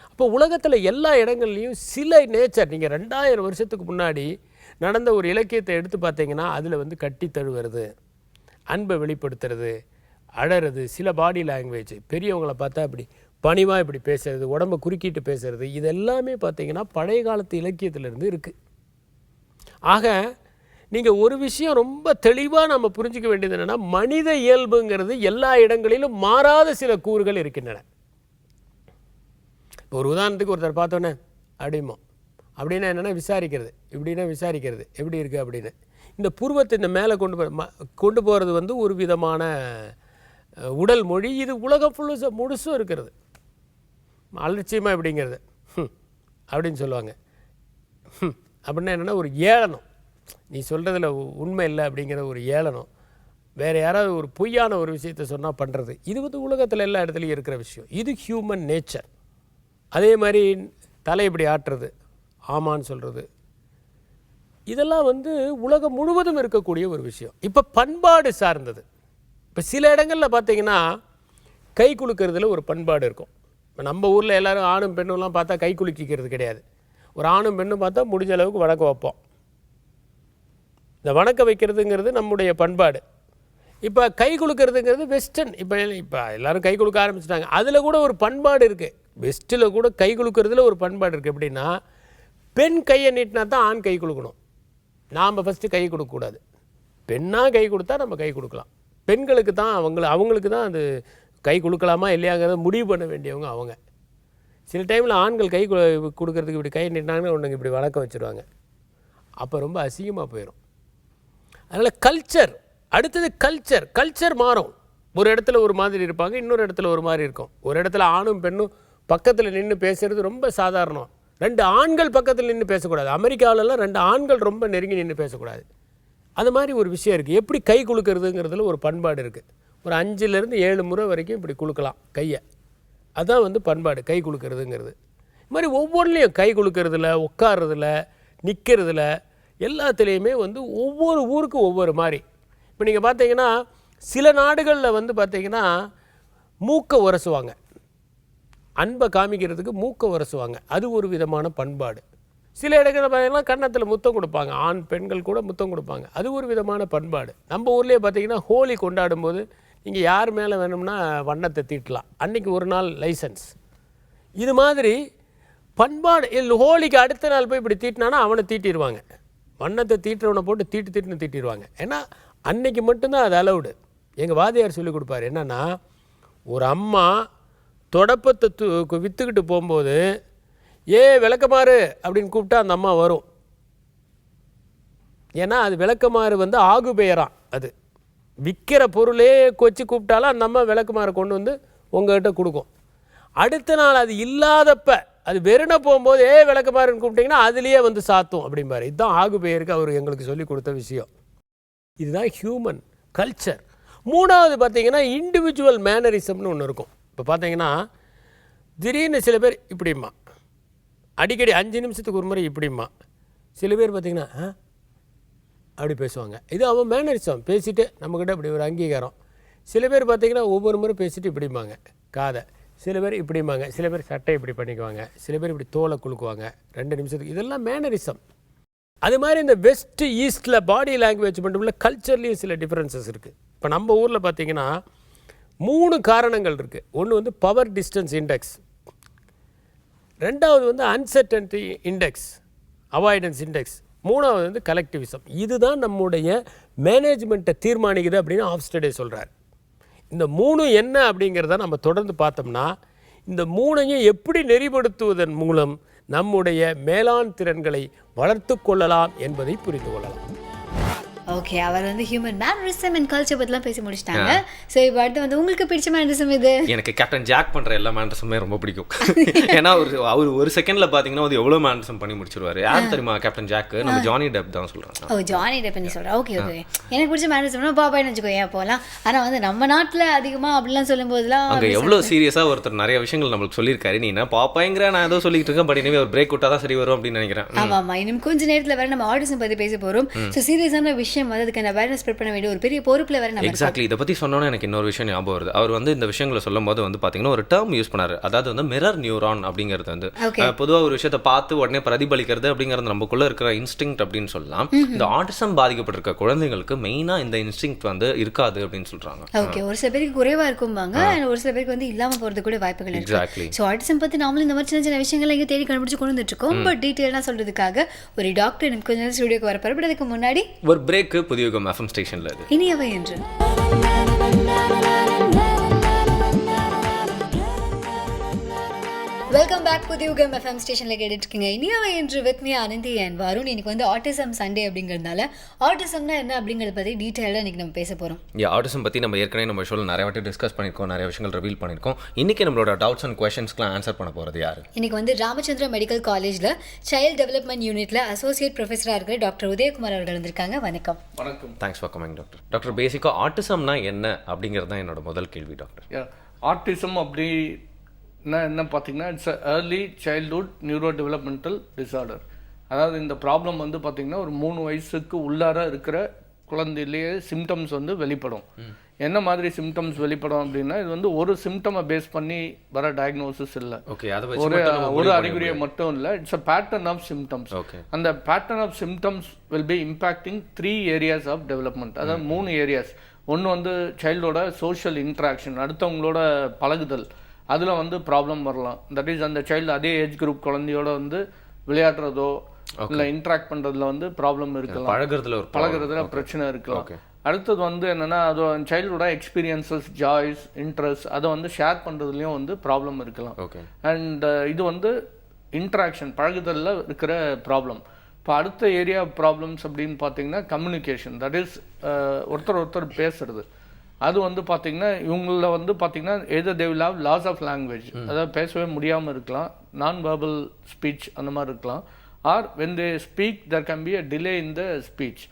அப்போ உலகத்தில் எல்லா இடங்கள்லையும் சில நேச்சர், நீங்கள் 2000 வருஷத்துக்கு முன்னாடி நடந்த ஒரு இலக்கியத்தை எடுத்து பார்த்தீங்கன்னா அதில் கட்டி தழுவுறது, அன்பை வெளிப்படுத்துறது, அழறது, சில பாடி லாங்குவேஜ், பெரியவங்களை பார்த்தா அப்படி பணிவாக இப்படி பேசுறது, உடம்பை குறுக்கிட்டு பேசுறது, இது எல்லாமே பார்த்தீங்கன்னா பழைய காலத்து இலக்கியத்திலேருந்து இருக்குது. ஆக நீங்கள் ஒரு விஷயம் ரொம்ப தெளிவாக நம்ம புரிஞ்சிக்க வேண்டியது என்னென்னா, மனித இயல்புங்கிறது எல்லா இடங்களிலும் மாறாத சில கூறுகள் இருக்கின்றன. இப்போ ஒரு உதாரணத்துக்கு ஒருத்தர் பார்த்தோன்னே அப்படிமோ அப்படின்னா என்னென்னா விசாரிக்கிறது, இப்படின்னா விசாரிக்கிறது எப்படி இருக்குது அப்படின்னு. இந்த புருவத்தை இந்த மேலே கொண்டு போகிறது ஒரு விதமான உடல் மொழி. இது உலகம் முழுசும் இருக்கிறது. அலட்சியமாக எப்படிங்கிறது அப்படின்னு சொல்லுவாங்க. அப்படின்னா என்னென்னா ஒரு ஏளனம், நீ சொல்கிறதுல உண்மை இல்லை அப்படிங்கிற ஒரு ஏளனம். வேறு யாராவது ஒரு பொய்யான ஒரு விஷயத்தை சொன்னால் பண்ணுறது, இது உலகத்தில் எல்லா இடத்துலையும் இருக்கிற விஷயம். இது ஹியூமன் நேச்சர். அதே மாதிரி தலை இப்படி ஆட்டுறது, ஆமான்னு சொல்கிறது, இதெல்லாம் வந்து உலகம் முழுவதும் இருக்கக்கூடிய ஒரு விஷயம். இப்போ பண்பாடு சார்ந்தது. இப்போ சில இடங்களில் பார்த்தீங்கன்னா கை குலுக்கிறதுல ஒரு பண்பாடு இருக்கும். இப்போ நம்ம ஊரில் எல்லோரும் ஆணும் பெண்ணுலாம் பார்த்தா கை குலுக்கிக்கிறது கிடையாது. ஒரு ஆணும் பெண்ணும் பார்த்தா முடிஞ்ச அளவுக்கு வணக்கம் வைப்போம். இந்த வணக்கம் வைக்கிறதுங்கிறது நம்முடைய பண்பாடு. இப்போ கை குலுக்கிறதுங்கிறது வெஸ்டர்ன். இப்போ எல்லோரும் கை குலுக்க ஆரம்பிச்சிட்டாங்க. அதில் கூட ஒரு பண்பாடு இருக்குது. வெஸ்ட்டில் கூட கை குலுக்கிறதுல ஒரு பண்பாடு இருக்குது. எப்படின்னா பெண் கையை நீட்டினா தான் ஆண் கை கொடுக்கணும். நாம் ஃபஸ்ட்டு கை கொடுக்கக்கூடாது. பெண்ணாக கை கொடுத்தா நம்ம கை கொடுக்கலாம். பெண்களுக்கு தான் அவங்களுக்கு தான் அது கை கொடுக்கலாமா இல்லையாங்கிறத முடிவு பண்ண வேண்டியவங்க அவங்க. சில டைமில் ஆண்கள் கை கொடுக்கறதுக்கு இப்படி கை நீட்டினாங்கன்னா ஒன்றுங்க இப்படி வணக்கம் வச்சுருவாங்க. அப்போ ரொம்ப அசிங்கமாக போயிடும். அதனால் கல்ச்சர், அடுத்தது கல்ச்சர் மாறும். ஒரு இடத்துல ஒரு மாதிரி இருப்பாங்க, இன்னொரு இடத்துல ஒரு மாதிரி இருக்கும். ஒரு இடத்துல ஆணும் பெண்ணும் பக்கத்தில் நின்று பேசுகிறது ரொம்ப சாதாரணம். 2 ஆண்கள் பக்கத்தில் நின்று பேசக்கூடாது. அமெரிக்காவிலலாம் 2 ஆண்கள் ரொம்ப நெருங்கி நின்று பேசக்கூடாது. அது மாதிரி ஒரு விஷயம் இருக்குது. எப்படி கை குலுக்கிறதுங்கிறதுல ஒரு பண்பாடு இருக்குது. ஒரு 5லேருந்து 7 முறை வரைக்கும் இப்படி குலுக்கலாம் கையை. அதுதான் வந்து பண்பாடு, கை குலுக்கிறதுங்கிறது. இது மாதிரி ஒவ்வொன்றிலையும் கை குலுக்கிறதுல, உட்கார்றதுல, நிற்கிறதுல எல்லாத்துலேயுமே வந்து ஒவ்வொரு ஊருக்கும் ஒவ்வொரு மாதிரி. இப்போ நீங்கள் பார்த்தீங்கன்னா சில நாடுகளில் வந்து பார்த்தீங்கன்னா மூக்கை உரசுவாங்க. அன்பை காமிக்கிறதுக்கு மூக்கை உரசுவாங்க. அது ஒரு விதமான பண்பாடு. சில இடங்களில் பார்த்தீங்கன்னா கன்னத்தில் முத்தம் கொடுப்பாங்க. ஆண் பெண்கள் கூட முத்தம் கொடுப்பாங்க. அது ஒரு விதமான பண்பாடு. நம்ம ஊர்லேயே பார்த்தீங்கன்னா ஹோலி கொண்டாடும்போது நீங்கள் யார் மேலே வேணும்னா வண்ணத்தை தீட்டலாம். அன்றைக்கி ஒரு நாள் லைசன்ஸ். இது மாதிரி பண்பாடு. ஹோலிக்கு அடுத்த நாள் போய் இப்படி தீட்டினானா அவனை தீட்டிடுவாங்க. வண்ணத்தை தீட்டுறவனை போட்டு தீட்டிடுவாங்க. ஏன்னா அன்னைக்கு மட்டும்தான் அது அலவுடு. எங்கள் வாதியார் சொல்லிக் கொடுப்பார். என்னென்னா ஒரு அம்மா தொடப்பத்தை விற்றுக்கிட்டு போகும்போது விளக்கமாறு அப்படின்னு கூப்பிட்டா அந்த அம்மா வரும். ஏன்னா அது விளக்கமாறு வந்து ஆகு பெயரான். அது விற்கிற பொருளே கொச்சு கூப்பிட்டாலும் அந்த அம்மா விளக்கமாறு கொண்டு வந்து உங்கள்கிட்ட கொடுக்கும். அடுத்த நாள் அது இல்லாதப்ப அது வெறுனை போகும்போது விளக்கமாறுன்னு கூப்பிட்டிங்கன்னா அதுலேயே வந்து சாத்தும் அப்படிம்பாரு. இதுதான் ஆகு பெயருக்கு அவர் எங்களுக்கு சொல்லி கொடுத்த விஷயம். இதுதான் ஹியூமன் கல்ச்சர். 3வது பார்த்தீங்கன்னா இண்டிவிஜுவல் மேனரிசம்னு ஒன்று இருக்கும். இப்போ பார்த்தீங்கன்னா திடீர்னு சில பேர் இப்படிம்மா, அடிக்கடி 5 நிமிஷத்துக்கு ஒரு முறை இப்படிம்மா. சில பேர் பார்த்திங்கன்னா அப்படி பேசுவாங்க. இது அவன் மேனரிசம். பேசிவிட்டு நம்மக்கிட்ட இப்படி ஒரு அங்கீகாரம். சில பேர் பார்த்திங்கன்னா ஒவ்வொரு முறை பேசிவிட்டு இப்படிம்பாங்க காதை. சில பேர் இப்படிம்பாங்க. சில பேர் சட்டை இப்படி பண்ணிக்குவாங்க. சில பேர் இப்படி தோலை குலுக்குவாங்க 2 நிமிஷத்துக்கு. இதெல்லாம் மேனரிசம். அது மாதிரி இந்த வெஸ்ட் ஈஸ்டில் பாடி லாங்குவேஜ் மட்டும் இல்லை, கல்ச்சர்லேயும் சில டிஃப்ரென்சஸ் இருக்குது. இப்போ நம்ம ஊரில் பார்த்திங்கன்னா 3 காரணங்கள் இருக்குது. ஒன்று வந்து பவர் டிஸ்டன்ஸ் இண்டெக்ஸ், 2வது வந்து அன்சர்டனிட்டி இண்டெக்ஸ், அவாய்டன்ஸ் இண்டெக்ஸ், 3வது வந்து கலெக்டிவிசம். இதுதான் நம்முடைய மேனேஜ்மெண்ட்டை தீர்மானிக்குது அப்படின்னு ஆஃப்ஸ்டடே சொல்கிறார். இந்த 3 என்ன அப்படிங்கிறத நம்ம தொடர்ந்து பார்த்தோம்னா இந்த 3ஐயும் எப்படி நெறிப்படுத்துவதன் மூலம் நம்முடைய மேலாண் திறன்களை வளர்த்து கொள்ளலாம் என்பதை புரிந்து கொள்ளலாம். ஓகே, அவர் வந்து ஹியூமன் மேனரிசம் அண்ட் கல்ச்சர் பற்றிலாம் பேசி முடிச்சிட்டாங்க. ஸோ இப்போ அடுத்து வந்து உங்களுக்கு பிடிச்ச மேனரிசம் இது? எனக்கு கேப்டன் ஜாக் பண்ணுற எல்லா மேனரிசமே ரொம்ப பிடிக்கும். ஏன்னா அவர் ஒரு செகண்டில் பார்த்தீங்கன்னா அது எவ்வளோ மேனரிசம் பண்ணி முடிச்சிருவாரு. யார் தெரியுமா கேப்டன் ஜாக்? நம்ம ஜானி டெப் தான் சொல்கிறோம். ஓ, ஜானி டெப் நீ சொல்கிறேன். Okay okay. எனக்கு பிடிச்ச மேனரிசம்னா பாபாய்னு வச்சுக்கோங்க போகலாம். ஆனால் வந்து நம்ம நாட்டில் அதிகமாக அப்படிலாம் சொல்லும் போதெல்லாம் அங்கே எவ்வளோ சீரியஸாக ஒருத்தர் நிறைய விஷயங்கள் நம்மளுக்கு சொல்லியிருக்காரு. நீ என்ன பாப்பாங்கிற நான் ஏதோ சொல்லிட்டு இருக்கேன், பட் இனிமேல் ஒரு பிரேக் விட்டா தான் சரி வரும் அப்படின்னு நினைக்கிறேன். ஆமாம் ஆமாம். இன்னும் கொஞ்சம் நேரத்தில் வேறு நம்ம ஆடிசம் பற்றி பேச போகிறோம். ஸோ சீரியஸான விஷயம் வந்து அதுக்கான அவேர்னஸ் ஸ்ப்ரெட் பண்ண வேண்டிய ஒரு பெரிய பொறுப்பில் வேறு நம்ம. எக்ஸாக்ட்லி. இதை பற்றி சொன்னோன்னே எனக்கு இன்னொரு விஷயம் ஞாபகம் வருது. அவர் வந்து இந்த விஷயங்களை சொல்லும் போது வந்து பார்த்தீங்கன்னா ஒரு டேர்ம் யூஸ் பண்ணார். அதாவது வந்து மிரர் நியூரான் அப்படிங்கிறது வந்து பொதுவாக ஒரு விஷயத்தை பார்த்து உடனே பிரதிபலிக்கிறது அப்படிங்கிறது நமக்குள்ளே இருக்கிற இன்ஸ்டிங்க்ட் அப்படின்னு சொல்லலாம். இந்த ஆட்டிசம் பாதிக்கப்பட்டிருக்க குழந்தைங்களுக்கு மெயினாக இந்த இன்ஸ்டிங்க்ட் வந்து இருக்காது அப்படின்னு சொல்கிறாங்க. ஓகே, ஒரு சில பேருக்கு குறைவாக இருக்கும்பாங்க, ஒரு சில பேருக்கு வந்து இல்லாமல் போகிறது கூட வாய்ப்புகள் இருக்கு. எக்ஸாக்ட்லி. ஸோ ஆட்டிசம் பற்றி நாமளும் இந்த மாதிரி சின்ன சின்ன விஷயங்களை இங்கே தேடி கண்டுபிடிச்சு கொண்டு வந்துட்டுருக்கோம். பட் டீட்டெயிலாக சொல்கிறதுக்காக ஒரு டாக்டர் எனக்கு கொஞ்சம் நேரம் ஸ்டுடியோக்கு வர பட் அதுக்கு முன்னாடி ஒரு பிரேக்கு புதியுகம் எஃப்எம் ஸ்டேஷனில் இது இனியவை என்று. Welcome back. புதியுகம் எஃப்எம் ஸ்டேஷனில் கேட்டுட்ருக்கீங்க இனியவை என்று with me Ananthi and Varun. இன்னைக்கு வந்து ஆட்டிசம் சண்டே அப்படிங்கிறதுனால ஆட்டிசம்னா என்ன அப்படிங்கிறத பற்றி டீட்டெயிலாக இன்றைக்கி நம்ம பேச போகிறோம். ஆட்டிசம் பற்றி நம்ம ஏற்கனவே நம்ம ஷோவில் நிறைய வாட்டி டிஸ்கஸ் பண்ணியிருக்கோம், நிறைய விஷயங்கள் ரிவீல் பண்ணியிருக்கோம். இன்றைக்கி நம்மளோட டவுட்ஸ் அண்ட் கொஸ்டின்ஸ்க்குலாம் ஆன்சர் பண்ண போகிறது யார்? இன்றைக்கி வந்து ராமச்சந்திரா மெடிக்கல் காலேஜில் சைல்டு டெவலப்மெண்ட் யூனிட்டில் அசோசியேட் ப்ரொஃபஸராக இருக்கிற டாக்டர் உதயகுமார் அவர்கள் வந்திருக்காங்க. வணக்கம். வணக்கம். Thanks for coming doctor. Doctor, பேசிக்காக ஆட்டிசம்னா என்ன அப்படிங்கிறது தான் என்னோட முதல் கேள்வி டாக்டர். ஆட்டிசம் என்ன பார்த்தீங்கன்னா it's early childhood neuro developmental disorder. அதாவது இந்த ப்ராப்ளம் வந்து பார்த்திங்கன்னா ஒரு 3 வயசுக்கு உள்ளார இருக்கிற குழந்தையிலேயே சிம்டம்ஸ் வந்து வெளிப்படும். என்ன மாதிரி சிம்டம்ஸ் வெளிப்படும் அப்படின்னா, இது வந்து ஒரு சிம்டமை பேஸ் பண்ணி வர டயக்னோசிஸ் இல்லை, ஒரு அறிகுறியை மட்டும் இல்லை, it's a pattern of symptoms. அந்த pattern of symptoms will be impacting 3 areas of development. அதாவது 3 ஏரியாஸ். ஒன்று வந்து சைல்டோட சோஷியல் இன்ட்ராக்ஷன், அடுத்தவங்களோட பழகுதல், அதில் வந்து ப்ராப்ளம் வரலாம். தட் இஸ் அந்த சைல்டு அதே ஏஜ் குரூப் குழந்தையோட வந்து விளையாடுறதோ இல்லை இன்ட்ராக்ட் பண்ணுறதுல வந்து ப்ராப்ளம் இருக்கலாம், பழகுறதுல பிரச்சனை இருக்கலாம். அடுத்தது வந்து என்னென்னா, அது சைல்டோட எக்ஸ்பீரியன்சஸ், ஜாய்ஸ், இன்ட்ரெஸ்ட் அதை வந்து ஷேர் பண்ணுறதுலையும் வந்து ப்ராப்ளம் இருக்கலாம். அண்ட் இது வந்து இன்ட்ராக்ஷன், பழகுதலில் இருக்கிற ப்ராப்ளம். இப்போ அடுத்த ஏரியா ப்ராப்ளம்ஸ் அப்படின்னு பார்த்தீங்கன்னா கம்யூனிகேஷன், தட் இஸ் ஒருத்தர் பேசுறது. அது வந்து பார்த்திங்கன்னா இவங்கள வந்து பார்த்திங்கன்னா either they will have loss of language, அதாவது பேசவே முடியாமல் இருக்கலாம், நான் வெர்பல் ஸ்பீச் அந்த மாதிரி இருக்கலாம். Or when they speak there can be a delay in the speech,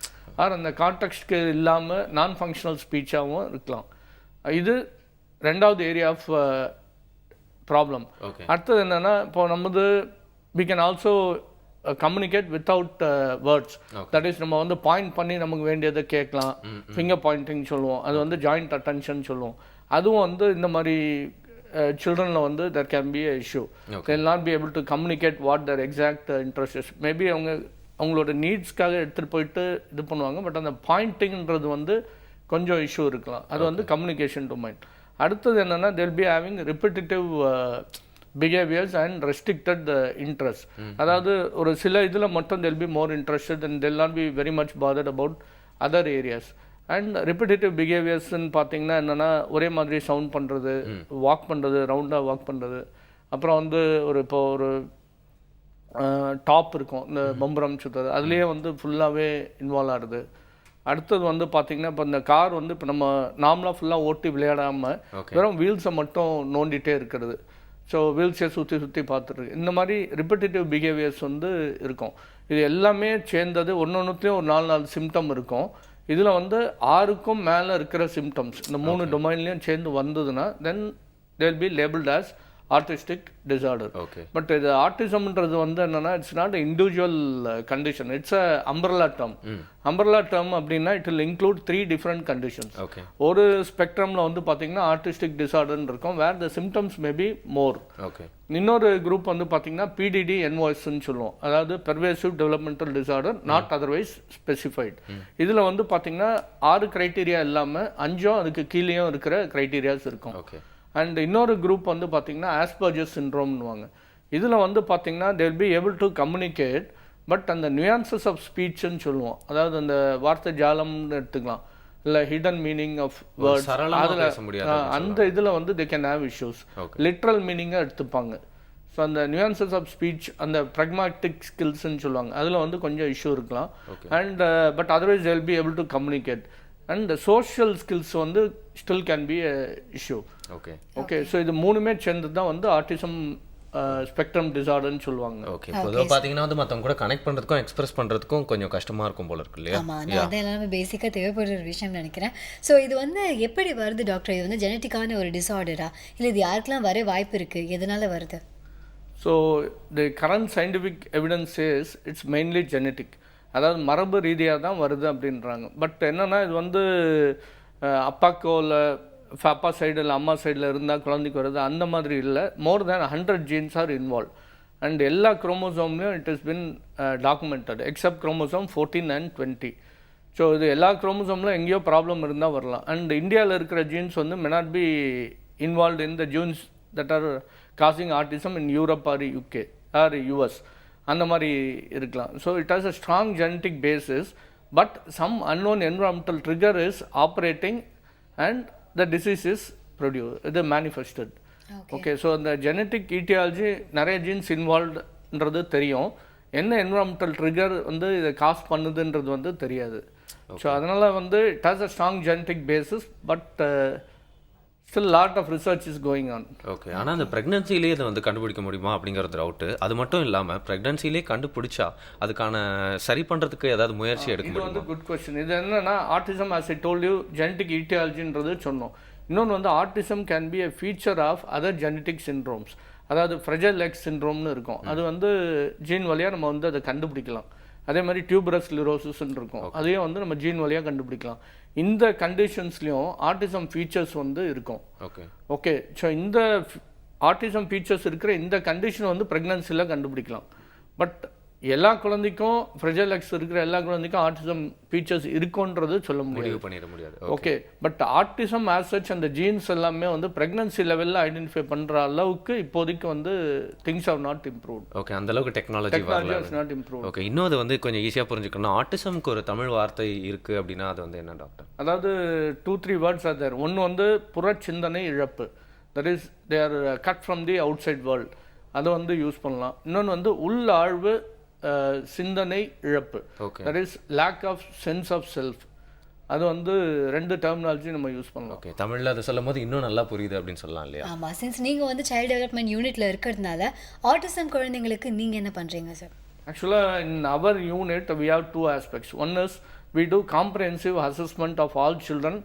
or அந்த கான்டெக்ட்க்கு இல்லாமல் நான் ஃபங்க்ஷனல் ஸ்பீச்சாகவும் இருக்கலாம். இது ரெண்டாவது ஏரியா ஆஃப் ப்ராப்ளம். அடுத்தது என்னென்னா, இப்போ நமது we can also communicate without words. That is நம்ம வந்து பாயிண்ட் பண்ணி நமக்கு வேண்டியதை கேட்கலாம், ஃபிங்கர் பாயிண்டிங் சொல்லுவோம், அது வந்து ஜாயிண்ட் அட்டென்ஷன் சொல்லுவோம். அதுவும் வந்து இந்த மாதிரி சில்ட்ரனில் வந்து there can be a issue. They will not be able to communicate what their exact interest is. Maybe அவங்களோட நீட்ஸ்க்காக எடுத்துகிட்டு போயிட்டு இது பண்ணுவாங்க, பட் அந்த பாயிண்டிங்கிறது வந்து கொஞ்சம் இஷ்யூ இருக்கலாம். அது வந்து கம்யூனிகேஷன் டொமைன். அடுத்தது என்னென்னா, they will be having repetitive behaviors and restricted interest. அதாவது ஒரு சில இதில் மட்டும் they will be more interested and they will not be very much bothered about other areas. And repetitive பிஹேவியர்ஸ்ன்னு பார்த்தீங்கன்னா என்னென்னா, ஒரே மாதிரி சவுண்ட் பண்ணுறது, வாக் பண்ணுறது, ரவுண்டாக வாக் பண்ணுறது, அப்புறம் வந்து இப்போ ஒரு டாப் இருக்கும் இந்த பம்பரம் சுற்றுறது, அதுலேயே வந்து ஃபுல்லாகவே இன்வால்வ் ஆகுது. அடுத்தது வந்து பார்த்திங்கன்னா, இப்போ இந்த கார் வந்து இப்போ நம்ம நார்மலாக ஃபுல்லாக ஓட்டி விளையாடாமல் வெறும் வீல்ஸை மட்டும் நோண்டிகிட்டே இருக்கிறது. ஸோ வீல்ஸை சுற்றி பார்த்துட்டு இந்த மாதிரி ரிப்பிட்டேட்டிவ் பிஹேவியர்ஸ் வந்து இருக்கும். இது எல்லாமே சேர்ந்தது ஒன்றுத்தையும் ஒரு 4 சிம்டம் இருக்கும். இதில் வந்து 6க்கும் மேலே இருக்கிற சிம்டம்ஸ் இந்த 3 டொமைன்லேயும் சேர்ந்து வந்ததுன்னா then they will be labeled as autistic disorder. But இது ஆர்டிசம்ன்றது வந்து என்னென்னா, it's not individual condition, it's a umbrella term. Umbrella term அப்படின்னா it will include 3 different conditions. ஒரு ஸ்பெக்ட்ரமில் வந்து பார்த்தீங்கன்னா ஆர்டிஸ்டிக் டிசார்டர்னு இருக்கும், வேர் the symptoms may be more. இன்னொரு குரூப் வந்து பார்த்தீங்கன்னா பிடிடி என்வாய்ஸ்ன்னு சொல்லுவோம், அதாவது pervasive developmental disorder not otherwise specified. இதில் வந்து பார்த்தீங்கன்னா 6 க்ரைட்டீரியா இல்லாமல் 5 அதுக்கு கீழேயும் இருக்கிற க்ரைட்டீரியாஸ் இருக்கும். அண்ட் இன்னொரு குரூப் வந்து பார்த்தீங்கன்னா ஆஸ்பர்ஜஸ் சிண்ட்ரோம்னுவாங்க. இதில் வந்து பார்த்தீங்கன்னா they will be able to communicate, but அந்த நியூயான்சஸ் ஆஃப் ஸ்பீச்ன்னு சொல்லுவோம், அதாவது அந்த வார்த்தை ஜாலம்னு எடுத்துக்கலாம், இல்லை ஹிடன் மீனிங் ஆஃப் வேர்ட்ஸ், அதில் அந்த இதில் வந்து they can have issues. Literal மீனிங்கை எடுத்துப்பாங்க. ஸோ அந்த நியூயான்சஸ் ஆஃப் ஸ்பீச், அந்த ப்ராக்மேட்டிக் ஸ்கில்ஸ்ன்னு சொல்லுவாங்க, அதில் வந்து கொஞ்சம் இஷ்யூ இருக்கலாம். And but otherwise they will be able to communicate. And social skills வந்து still can be a issue. Okay so இது 3மே சேர்ந்து தான் வந்து ஆட்டிசம் ஸ்பெக்ட்ரம் டிசார்டர்னு சொல்லுவாங்க. ஓகே, பொதுவாக பார்த்தீங்கன்னா வந்து மற்றவங்க கூட கனெக்ட் பண்ணுறதுக்கும் எக்ஸ்பிரஸ் பண்ணுறதுக்கும் கொஞ்சம் கஷ்டமாக இருக்கும் போல இருக்கு இல்லையா? ஆமாம், நான் அதை எல்லாமே பேசிக்காக தேவைப்படுற ஒரு விஷயம் நினைக்கிறேன். ஸோ இது வந்து எப்படி வருது டாக்டர்? இது வந்து ஜெனட்டிக்கான ஒரு டிசார்டரா, இல்லை இது யாருக்கெல்லாம் வர வாய்ப்பு இருக்குது, எதனால் வருது? So the current scientific evidence is it's mainly genetic, அதாவது மரபு ரீதியாக தான் வருது அப்படின்றாங்க. பட் என்னென்னா, இது வந்து அப்பாக்கோ இல்லை அப்பா சைடு இல்லை அம்மா சைடில் இருந்தால் குழந்தைக்கு வருது அந்த மாதிரி இல்லை. More than 100 genes are involve. And எல்லா குரோமோசோம்லையும் it is been documented except chromosome 14 and 20. So இது எல்லா குரோமோசோமில் எங்கேயோ ப்ராப்ளம் இருந்தால் வரலாம். அண்ட் இந்தியாவில் இருக்கிற ஜீன்ஸ் வந்து may not be involve in the genes that are causing autism in Europe or UK or US, அந்த மாதிரி இருக்கலாம். So it has a strong genetic basis, but some unknown environmental trigger is operating and the disease is இது manifested. Okay, so அந்த genetic aetiology நிறைய genes இன்வால்வ்ன்றது தெரியும், என்ன environmental trigger வந்து இதை காஸ் பண்ணுதுன்றது வந்து தெரியாது. ஸோ அதனால் வந்து it has a strong genetic basis, but still lot of research is going on. Okay, ஆனால் அந்த ப்ரெக்னன்சிலேயே இதை வந்து கண்டுபிடிக்க முடியுமா அப்படிங்கிறது டவுட்டு. அது மட்டும் இல்லாமல் ப்ரெக்னன்சிலேயே கண்டுபிடிச்சா அதுக்கான சரி பண்ணுறதுக்கு ஏதாவது முயற்சி எடுக்க முடியும்? இது வந்து குட் கொஸ்டின். இது என்னன்னா, autism as I told you genetic ஈட்டியாலஜின்றது சொன்னோம். இன்னொன்று வந்து autism can be a feature of other genetic syndromes. அதாவது ஃப்ரெஜைல் லெக் சிண்ட்ரோம்னு இருக்கும். அது வந்து ஜீன் வழியாக நம்ம வந்து அதை கண்டுபிடிக்கலாம். அதே மாதிரி டியூபரஸ் ஸ்க்ளிரோசிஸ்ன்னு இருக்கும், அதையும் வந்து நம்ம ஜீன் வழியாக கண்டுபிடிக்கலாம். இந்த கண்டிஷன்ஸ்லையும் ஆட்டிசம் ஃபீச்சர்ஸ் வந்து இருக்கும். ஓகே, ஸோ இந்த ஆட்டிசம் ஃபீச்சர்ஸ் இருக்கிற இந்த கண்டிஷன் வந்து ப்ரெக்னன்சியில் கண்டுபிடிக்கலாம். பட் எல்லா குழந்தைக்கும் ஃப்ரெஜைல் லெக்ஸ் இருக்கிற எல்லா குழந்தைக்கும் ஆட்டிசம் ஃபீச்சர்ஸ் இருக்குன்றது சொல்ல முடியாது. Okay, but autism as such அந்த ஜீன்ஸ் எல்லாமே வந்து ப்ரெக்னன்சி லெவலில் ஐடென்டிஃபை பண்ணுற அளவுக்கு இப்போதைக்கு வந்து things are not improved. Okay, அந்த அளவுக்கு technology is not improved. Okay, இன்னும் அது வந்து கொஞ்சம் ஈஸியாக புரிஞ்சுக்கணும். ஆட்டிசம்க்கு ஒரு தமிழ் வார்த்தை இருக்குது அப்படின்னா அது வந்து என்ன டாக்டர்? அதாவது 2-3 வேர்ட்ஸ் ஆர் தேர். ஒன்று வந்து புறச்சிந்தனை இழப்பு, that is they are cut from the outside world, அதை வந்து யூஸ் பண்ணலாம். இன்னொன்று வந்து உள்ளாழ்வு சிந்தனை இழப்பு, that is lack of sense of self. அது வந்து 2 டெர்மினாலஜி நம்ம யூஸ் பண்ணலாம். ஓகே, தமிழில் அதை சொல்லும் போது இன்னும் நல்லா புரியுது அப்படின்னு சொல்லலாம் இல்லையா? ஆமாம், சின்ஸ் நீங்கள் வந்து சைல்டு டெவலப்மெண்ட் யூனிட்டில் இருக்கிறதுனால ஆட்டிசம் குழந்தைங்களுக்கு நீங்கள் என்ன பண்ணுறீங்க சார்? ஆக்சுவலாக in our unit we have 2 aspects. One is we do comprehensive assessment of all children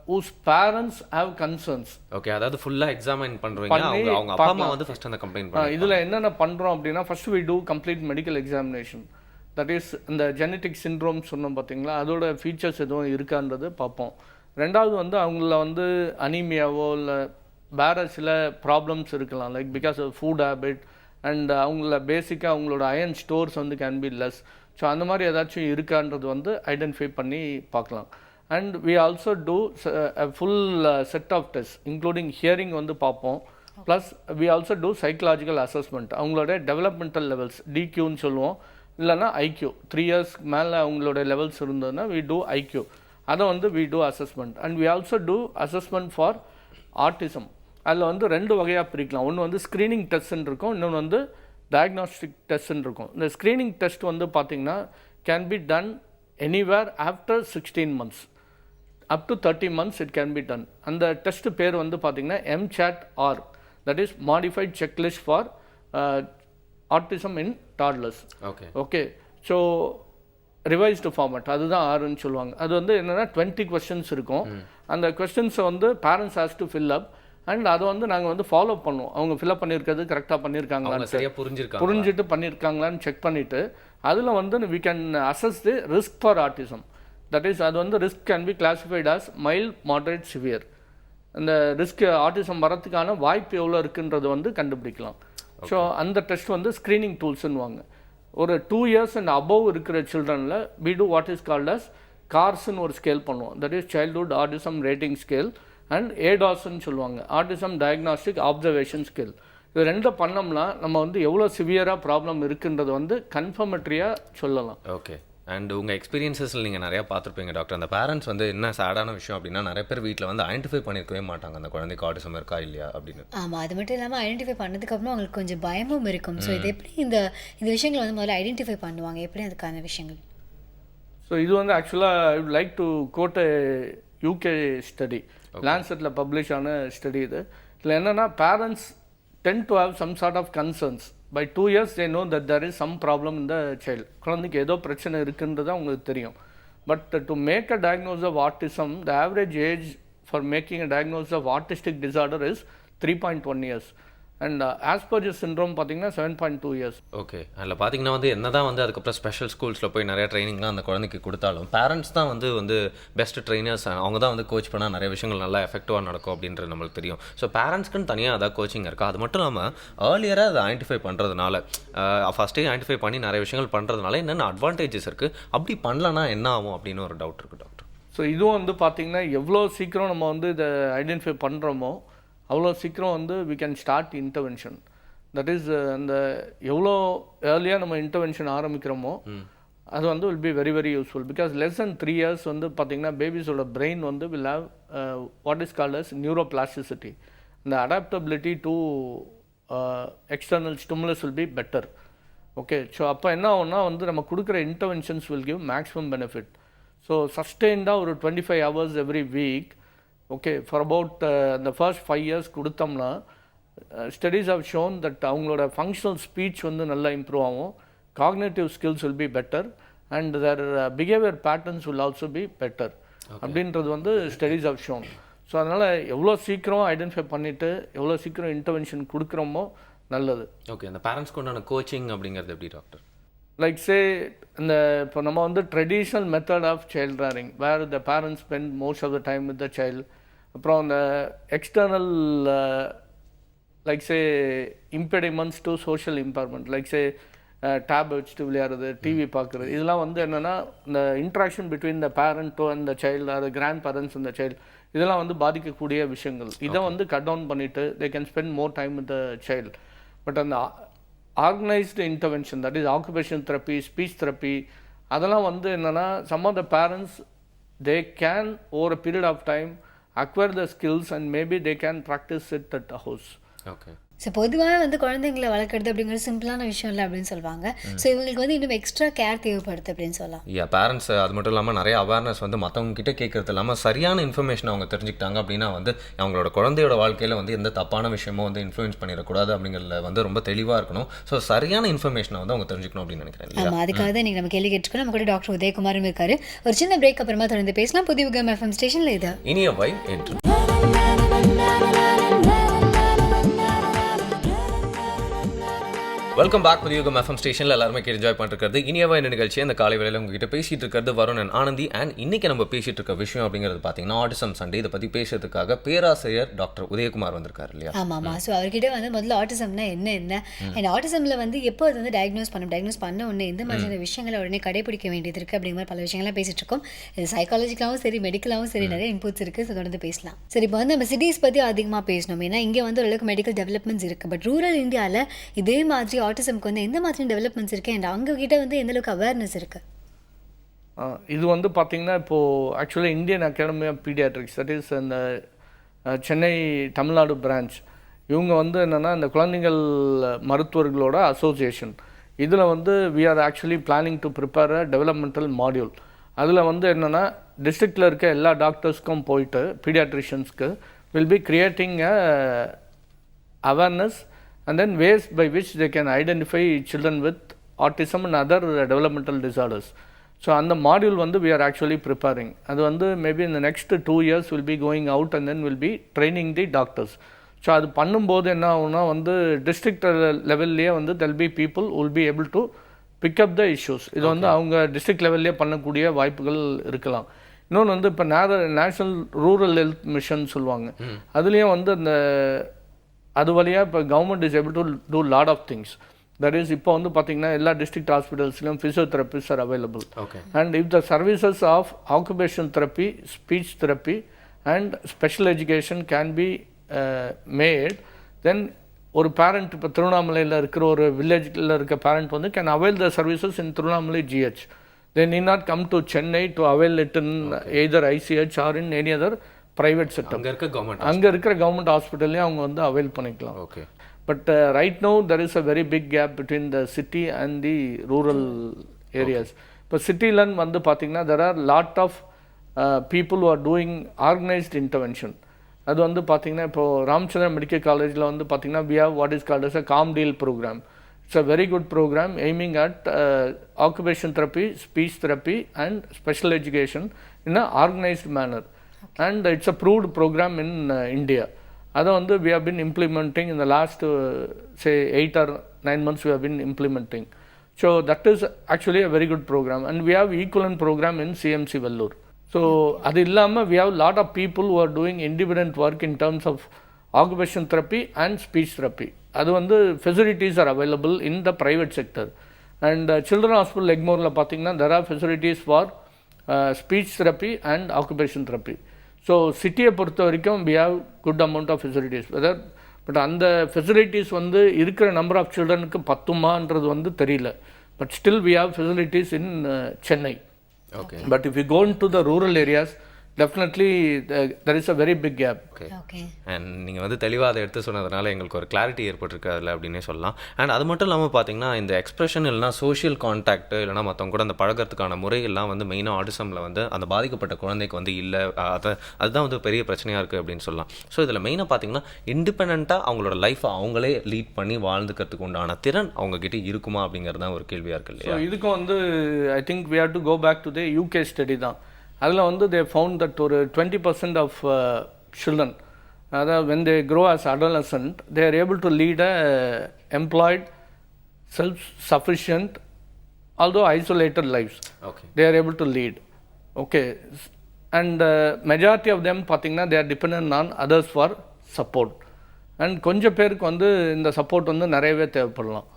whose parents have concerns. Okay, அதாவது ஃபுல்லாக எக்ஸாமின் பண்ணுறீங்க. அவங்க அப்பா அம்மா வந்து ஃபர்ஸ்ட் அந்த கம்ப்ளைண்ட் பண்ணுறாங்க. இதில் என்னென்ன பண்ணுறோம் அப்படின்னா, first we do complete medical examination. That is இந்த ஜெனட்டிக் சிண்ட்ரோம் சொன்னோம் பார்த்தீங்களா, அதோட ஃபீச்சர்ஸ் எதுவும் இருக்கான்றது பார்ப்போம். ரெண்டாவது வந்து அவங்கள வந்து அனீமியாவோ இல்லை வேறு சில ப்ராப்ளம்ஸ் இருக்கலாம், like because of food habit and அவங்கள பேசிக்காக அவங்களோட அயன் ஸ்டோர்ஸ் வந்து கேன் பி லெஸ். ஸோ அந்த மாதிரி ஏதாச்சும் இருக்கான்றது வந்து ஐடென்டிஃபை பண்ணி பார்க்கலாம். And we also do a full set of tests including hearing வந்து பார்ப்போம். Plus we also do psychological assessment. அவங்களோட டெவலப்மெண்டல் லெவல்ஸ் டிக்யூன்னு சொல்லுவோம், இல்லைனா ஐக்யூ 3 years மேலே அவங்களோட லெவல்ஸ் இருந்ததுன்னா we do ஐக்யூ, அதை வந்து we do assessment. And we also do assessment for autism. அதில் வந்து 2 வகையாக பிரிக்கலாம். ஒன்று வந்து ஸ்க்ரீனிங் டெஸ்ட்ன்னு இருக்கும், இன்னொன்று வந்து டயக்னாஸ்டிக் டெஸ்ட்ன்னு இருக்கும். இந்த ஸ்க்ரீனிங் டெஸ்ட் வந்து பார்த்திங்கன்னா can be done anywhere after 16 months. up to 30 months it can be done. அந்த டெஸ்ட் பேர் வந்து பார்த்தீங்கன்னா MCHAT-R, that is modified checklist for autism in toddlers. Okay, so revised format அதுதான் ஆறுன்னு சொல்லுவாங்க. அது வந்து என்னென்னா 20 questions இருக்கும். அந்த கொஸ்டின்ஸை வந்து parents has to fill up and அதை வந்து நாங்கள் வந்து ஃபாலோ பண்ணுவோம். அவங்க ஃபில்அப் பண்ணியிருக்கிறது கரெக்டாக பண்ணியிருக்காங்களான்னு புரிஞ்சுட்டு பண்ணியிருக்காங்களான்னு செக் பண்ணிவிட்டு அதில் வந்து we can assess the risk for autism. That is அது வந்து risk can be classified as mild, moderate, severe. அந்த ரிஸ்க் ஆட்டிசம் வரத்துக்கான வாய்ப்பு எவ்வளோ இருக்குன்றது வந்து கண்டுபிடிக்கலாம். ஸோ அந்த டெஸ்ட் வந்து ஸ்க்ரீனிங் டூல்ஸ்ன்னுவாங்க. ஒரு 2 years அண்ட் அபவ் இருக்கிற சில்ட்ரனில் we do what is called as கார்ஸ்ன்னு ஒரு ஸ்கேல் பண்ணுவோம், that is childhood autism rating scale, and ஏடாஸ்ன்னு சொல்லுவாங்க, ஆட்டிசம் டயக்னாஸ்டிக் ஆப்சர்வேஷன் ஸ்கேல். இது 2 பண்ணோம்னா நம்ம வந்து எவ்வளோ சிவியராக ப்ராப்ளம் இருக்குன்றது வந்து கன்ஃபர்மேட்ரியாக சொல்லலாம். ஓகே, அண்ட் உங்கள் எக்ஸ்பீரியன்ஸஸில் நீங்கள் நிறையா பார்த்துருப்பீங்க டாக்டர். அந்த பேரண்ட்ஸ் வந்து என்ன சேடான விஷயம் அப்படின்னா, நிறைய பேர் வீட்டில் வந்து ஐடென்டிஃபை பண்ணியிருக்கவே மாட்டாங்க அந்த குழந்தைக்கு ஆட்டிசம் இருக்கா இல்லையா அப்படின்னு. ஆமாம், அது மட்டும் இல்லாமல் ஐடென்டிஃபை பண்ணதுக்கப்புறம் அவங்களுக்கு கொஞ்சம் பயமும் இருக்கும். ஸோ இது எப்படி இந்த விஷயங்களை வந்து முதல்ல ஐடென்டிஃபை பண்ணுவாங்க, எப்படி அதுக்கான விஷயங்கள்? ஸோ இது வந்து ஆக்சுவலாக I would like to quote UK study, லான்செட்டில் பப்ளிஷ் ஆன ஸ்டடி இது. இதில் என்னென்னா parents tend to have some sort of concerns. By 2 years they know that there is some problem in the child. குழந்தைக்கு ஏதோ பிரச்சனை இருக்குன்றது அவங்களுக்கு தெரியும். But to make a diagnosis of autism, the average age for making a diagnosis of autistic disorder is 3.1 years. அண்ட் Asperger syndrome பார்த்தீங்கன்னா 7.2 years. Okay, அதில் பார்த்தீங்கன்னா வந்து என்ன தான் வந்து அதுக்கப்புறம் ஸ்பெஷல் ஸ்கூல்ஸில் போய் நிறைய ட்ரைனிங்லாம் அந்த குழந்தைக்கு கொடுத்தாலும் பேரண்ட்ஸ் தான் வந்து பெஸ்ட் ட்ரைனர்ஸ். அவங்க தான் வந்து கோச் பண்ணால் நிறைய விஷயங்கள் நல்லா எஃபெக்டிவாக நடக்கும் அப்படின்றது நம்மளுக்கு தெரியும். ஸோ பேரண்ட்ஸ்க்குன்னு தனியாக அதான் கோச்சிங் இருக்கா? அது மட்டும் இல்லாமல் ஏர்லியராக அதை ஐடென்டிஃபை பண்ணுறதுனால, ஃபஸ்ட்டே ஐடென்டிஃபை பண்ணி நிறைய விஷயங்கள் பண்ணுறதுனால என்னென்ன அட்வான்டேஜஸ் இருக்குது, அப்படி பண்ணலன்னா என்ன ஆகும் அப்படின்னு ஒரு டவுட் இருக்குது டாக்டர். ஸோ இதுவும் வந்து பார்த்திங்கன்னா எவ்வளோ சீக்கிரம் நம்ம வந்து இதை ஐடென்டிஃபை பண்ணுறோமோ அவ்வளோ சீக்கிரம் வந்து we can start intervention. That is அந்த எவ்வளோ ஏர்லியாக நம்ம இன்டர்வென்ஷன் ஆரம்பிக்கிறோமோ அது வந்து will be very very useful. Because less than 3 years வந்து பார்த்திங்கன்னா பேபிஸோட பிரெயின் வந்து will have what is called as neuroplasticity. இந்த adaptability to external stimulus will be better. Okay, so அப்போ என்ன ஆகும்னா வந்து நம்ம கொடுக்குற interventions will give maximum benefit. So சஸ்டெயின்டாக ஒரு 25 hours every week, okay, for about இந்த ஃபர்ஸ்ட் 5 years கொடுத்தோம்னா ஸ்டடீஸ் ஹவ் ஷோன் தட் அவங்களோட ஃபங்க்ஷனல் ஸ்பீச் வந்து நல்லா இம்ப்ரூவ் ஆகும், cognitive skills will be better and their behaviour patterns will also be better அப்படின்றது வந்து ஸ்டடீஸ் ஹவ் ஷோன். ஸோ அதனால் எவ்வளோ சீக்கிரம் ஐடென்டிஃபை பண்ணிவிட்டு எவ்வளோ சீக்கிரம் இன்டர்வென்ஷன் கொடுக்குறோமோ நல்லது. ஓகே, அந்த பேரண்ட்ஸ்க்கு உண்டான கோச்சிங் அப்படிங்கிறது எப்படி டாக்டர்? லைக் சே இந்த இப்போ நம்ம வந்து traditional method of child rearing where the parents spend most of the time with the child. அப்புறம் அந்த external like say impediments to social impairment, like say tape வச்சுட்டு விளையாடுறது, டிவி பார்க்குறது, இதெல்லாம் வந்து என்னென்னா இந்த interaction between the parent and the child அது grandparents and the child இதெல்லாம் வந்து பாதிக்கக்கூடிய விஷயங்கள். இதை வந்து கட் டவுன் பண்ணிவிட்டு they can spend more time with the child. But அந்த organised intervention, that is occupation therapy, speech therapy, அதெல்லாம் வந்து என்னென்னா some of the parents they can over a period of time acquire the skills and maybe they can practice it at the house. Okay. So பொதுவாக வந்து குழந்தைங்களை வளர்க்குறது அப்படிங்கிறது சிம்பிளான விஷயம் இல்லை அப்படின்னு சொல்லுவாங்க. ஸோ இவங்களுக்கு வந்து இன்னும் எக்ஸ்ட்ரா கேர் தேவைப்படுது அப்படின்னு சொல்லலாம். பேரண்ட்ஸ் அது மட்டும் இல்லாமல் நிறைய அவேர்னஸ் வந்து மற்றவங்க கிட்ட கேட்கறது இல்லாமல் சரியான இன்ஃபர்மேஷன் அவங்க தெரிஞ்சுக்கிட்டாங்க அப்படின்னா வந்து அவங்களோட குழந்தையோட வாழ்க்கையில் வந்து எந்த தப்பான விஷயமும் வந்து இன்ஃப்ளூயன்ஸ் பண்ணிடக்கூடாது அப்படிங்கிறதுல வந்து ரொம்ப தெளிவாக இருக்கணும். ஸோ சரியான இன்ஃபர்மேஷனை வந்து அவங்க தெரிஞ்சுக்கணும் அப்படின்னு நினைக்கிறேன். ஆமாம், அதுக்காக தான் நீங்கள் நம்ம கேள்வி கேட்டுக்கணும். நம்ம கூட டாக்டர் உதயகுமாரும் இருக்காரு. ஒரு சின்ன பிரேக் அப்புறமா தொடர்ந்து பேசலாம். புதிய யுகம் FM ஸ்டேஷனில் இது இனியவை இன்று. வெல்கம் பேக் புதிய யுகம் FM ஸ்டேஷனில் எல்லாருமே என்ஜாய் பண்ணிருக்கிறது இனியவா இந்த நிகழ்ச்சியை இந்த காலை வேளையில் உங்ககிட்ட பேசிட்டு இருக்கிறது வருண் அண்ட் ஆனந்தி. அண்ட் இன்னைக்கு நம்ம பேசிட்டு இருக்க விஷயம் அப்படிங்கிறது பார்த்தீங்கன்னா ஆட்டிசம் சண்டே. இதை பற்றி பேசுறதுக்காக பேராசிரியர் டாக்டர் உதயகுமார் வந்திருக்காரு இல்லையா? ஆமாம். ஸோ அவர்கிட்ட வந்து முதல்ல ஆட்டிசம்னா என்ன அண்ட் ஆட்டிசமில் வந்து எப்போ அது வந்து டயக்னோஸ் பண்ண உடனே எந்த மாதிரியான விஷயங்களை உடனே கடைபிடிக்க வேண்டியது இருக்குது அப்படிங்கிற மாதிரி பல விஷயங்கள்லாம் பேசிட்டு இருக்கோம். இது சைக்காலஜிக்கலாகவும் சரி மெடிக்கலாகவும் சரி நிறைய இன்புட்ஸ் இருக்குது. ஸோ தொடர்ந்து பேசலாம். சரி, இப்போ வந்து நம்ம சிட்டிஸ் பற்றி அதிகமாக பேசணும். ஏன்னா இங்கே வந்து ஓரளவுக்கு மெடிக்கல் டெவலப்மெண்ட்ஸ் இருக்குது. பட் ரூரல் இந்தியாவில் இதே மாதிரி ஆட்டிசம்க்கு வந்து எந்த மாதிரி டெவலப்மெண்ட்ஸ் இருக்கு அண்ட் அவங்க கிட்ட வந்து எந்த அளவுக்கு அவேர்னஸ் இருக்கு? இது வந்து பார்த்தீங்கன்னா இப்போது ஆக்சுவலாக Indian academy of paediatrics, that is அந்த சென்னை தமிழ்நாடு பிரான்ச், இவங்க வந்து என்னென்னா இந்த குழந்தைகள் மருத்துவர்களோட அசோசியேஷன், இதில் வந்து we are actually planning to prepare a developmental module. அதில் வந்து என்னென்னா டிஸ்ட்ரிக்டில் இருக்க எல்லா டாக்டர்ஸ்க்கும் போயிட்டு பீடியாட்ரிஷியன்ஸ்க்கு will be creating a awareness and then ways by which they can identify children with autism and other developmental disorders. So அந்த மாடியூல் வந்து we are actually preparing. அது வந்து maybe in the next 2 years will be going out and then will be training the doctors. So அது பண்ணும்போது என்ன ஆகும்னா வந்து district லெவல்லையே வந்து தெல் பி people will be able to pick up the issues. இது வந்து அவங்க டிஸ்ட்ரிக்ட் லெவல்லே பண்ணக்கூடிய வாய்ப்புகள் இருக்கலாம். இன்னொன்று வந்து இப்போ நேஷனல் ரூரல் ஹெல்த் மிஷன் சொல்லுவாங்க, அதுலேயும் வந்து அந்த அது வழியாக இப்போ government is able to do lot of things. That is இப்போ வந்து பார்த்தீங்கன்னா எல்லா டிஸ்ட்ரிக்ட் ஹாஸ்பிட்டல்ஸ்லையும் physiotherapist are available. And if the services of occupation therapy, speech therapy and special education can be made, then ஒரு பேரண்ட் இப்போ திருவண்ணாமலையில் இருக்கிற ஒரு வில்லேஜில் இருக்க பேரண்ட் வந்து can avail the services in Tiruvannamalai GH. They need not come to Chennai to avail it in either ICH or in any other private setup. அங்கே இருக்கிற கவர்மெண்ட் ஹாஸ்பிட்டல்லையும் அவங்க வந்து அவைல் பண்ணிக்கலாம். Okay. But right no there is a very big gap between the city and the rural areas. இப்போ சிட்டிலன்னு வந்து பார்த்தீங்கன்னா there are lot of people who are doing organised intervention. அது வந்து பார்த்தீங்கன்னா இப்போது ராமச்சந்திரன் மெடிக்கல் காலேஜில் வந்து பார்த்தீங்கன்னா we have what is called as a calm deal program. It's a very good program aiming at occupation therapy, speech therapy and special education in an organized manner. And it's a proved program in India. That வந்து we have been implementing in the last say 8 or 9 months we have been implementing. So that is actually a very good program, and we have equivalent program in CMC Vellore. So அது இல்லாமல் we have lot of people who are doing independent work in terms of occupation therapy and speech therapy. அது வந்து facilities are available in the private sector. And children hospital எக்மோரில் பார்த்தீங்கன்னா there are facilities for speech therapy and occupation therapy. So சிட்டியை பொறுத்த வரைக்கும் we have good amount of facilities. But அந்த facilities வந்து இருக்கிற நம்பர் ஆஃப் சில்ட்ரனுக்கு பத்துமான்றது வந்து தெரியல. But still we have facilities in Chennai. Okay. But if you go into the rural areas, definitely there is a very big gap. Okay. And நீங்கள் வந்து தெளிவாக அதை எடுத்து சொன்னதுனால எங்களுக்கு ஒரு கிளாரிட்டி ஏற்பட்டிருக்கு அதில் அப்படின்னே சொல்லலாம். அண்ட் அது மட்டும் இல்லாமல் பார்த்தீங்கன்னா இந்த எக்ஸ்பிரஷன் இல்லைனா சோஷியல் கான்டாக்ட் இல்லைனா மற்றவங்க கூட அந்த பழகிறதுக்கான முறையெல்லாம் வந்து மெயினாக ஆட்டிசமில் வந்து அந்த பாதிக்கப்பட்ட குழந்தைக்கு வந்து இல்லை. அதுதான் வந்து பெரிய பிரச்சனையாக இருக்குது அப்படின்னு சொல்லலாம். ஸோ இதில் மெயினாக பார்த்தீங்கன்னா இண்டிபெண்ட்டாக அவங்களோட லைஃப்பை அவங்களே லீட் பண்ணி வாழ்ந்துக்கிறதுக்கு உண்டான திறன் அவங்ககிட்ட இருக்குமா அப்படிங்கிறது தான் ஒரு கேள்வியாக இருக்குது இல்லையா? இதுக்கும் வந்து I think we have to go back to the UK study தான். அதில் வந்து they found that ஒரு 20% of children, when they grow as adolescent, they are able to lead a employed, self-sufficient, although isolated lives. Okay. They are able to lead. Okay. And majority of them பார்த்தீங்கன்னா they are dependent on others for support. And கொஞ்சம் பேருக்கு வந்து இந்த support வந்து நிறையவே தேவைப்படலாம்.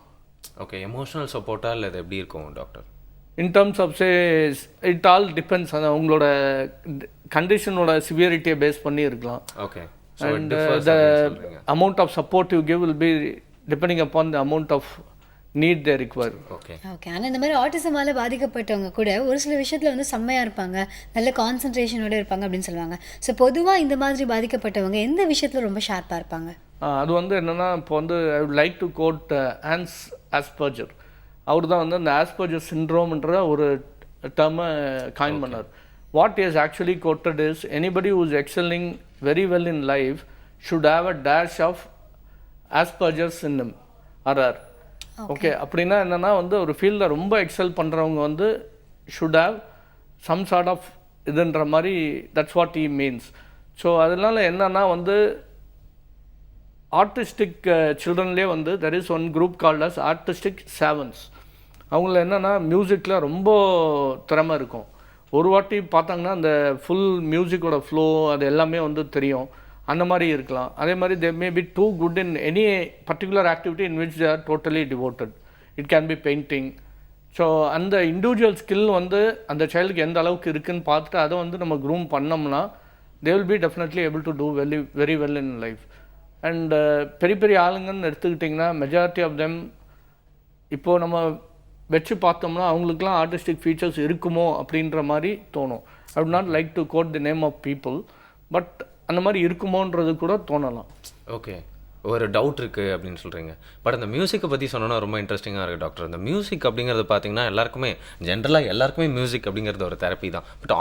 Okay, emotional சப்போர்ட்டாக இல்லை இது எப்படி இருக்கும் doctor? In terms of say, it all depends on உங்களோட கண்டிஷனோட சிவியரிட்டியை பேஸ் பண்ணி இருக்கலாம். Okay. And the amount of support you give will be depending upon the amount of need they require. Okay. Okay. ஆனால் இந்த மாதிரி ஆட்டிசமால் பாதிக்கப்பட்டவங்க கூட ஒரு சில விஷயத்தில் வந்து செம்மையாக இருப்பாங்க, நல்ல கான்சன்ட்ரேஷனோடு இருப்பாங்க அப்படின்னு சொல்லுவாங்க. ஸோ பொதுவாக இந்த மாதிரி பாதிக்கப்பட்டவங்க எந்த விஷயத்தில் ரொம்ப ஷார்ப்பாக இருப்பாங்க? அது வந்து என்னென்னா, இப்போ வந்து I would like to quote Hans Asperger. அவர் தான் வந்து அந்த ஆஸ்பர்ஜர் சிண்ட்ரோம்ன்ற ஒரு டேர்மை காயின் பண்ணார். What is actually quoted is anybody who is excelling very well in life should have a dash of Asperger's in him her. Okay, அப்படின்னா என்னென்னா வந்து ஒரு ஃபீல்டில் ரொம்ப எக்ஸல் பண்ணுறவங்க வந்து should have some sort of இதுன்ற மாதிரி, that's what he means. So அதனால என்னென்னா வந்து ஆர்டிஸ்டிக் சில்ட்ரன்லேயே வந்து there is one group called as autistic savants. அவங்கள என்னென்னா மியூசிக்கில் ரொம்ப திறமை இருக்கும். ஒரு வாட்டி பார்த்தாங்கன்னா அந்த ஃபுல் மியூசிக்கோட ஃப்ளோ அது எல்லாமே வந்து தெரியும். அந்த மாதிரி இருக்கலாம். அதே மாதிரி they may be too good in any particular activity in which they are totally devoted. It can be painting. So அந்த இண்டிவிஜுவல் ஸ்கில் வந்து அந்த சைல்டுக்கு எந்த அளவுக்கு இருக்குதுன்னு பார்த்துட்டு அதை வந்து நம்ம க்ரூம் பண்ணோம்னா they will be definitely able to do very well in life. And பெரிய பெரிய ஆளுங்கன்னு எடுத்துக்கிட்டிங்கன்னா மெஜாரிட்டி ஆஃப் தெம் இப்போது நம்ம வச்சு பார்த்தோம்னா அவங்களுக்குலாம் ஆர்டிஸ்டிக் ஃபீச்சர்ஸ் இருக்குமோ அப்படின்ற மாதிரி தோணும். I would not like to quote the name of people, but அந்த மாதிரி இருக்குமோன்றது கூட தோணலாம். ஓகே, ஒரு டவுட் இருக்குது அப்படின்னு சொல்கிறீங்க. பட் அந்த மியூசிக்கை பற்றி சொன்னோன்னா ரொம்ப இன்ட்ரெஸ்டிங்காக இருக்குது டாக்டர். அந்த மியூசிக் அப்படிங்கிறது பார்த்தீங்கன்னா எல்லாருக்குமே ஜென்ரலாக எல்லாருக்குமே மியூசிக் அப்படிங்கிறது ஒரு தெரப்பி தான். பட்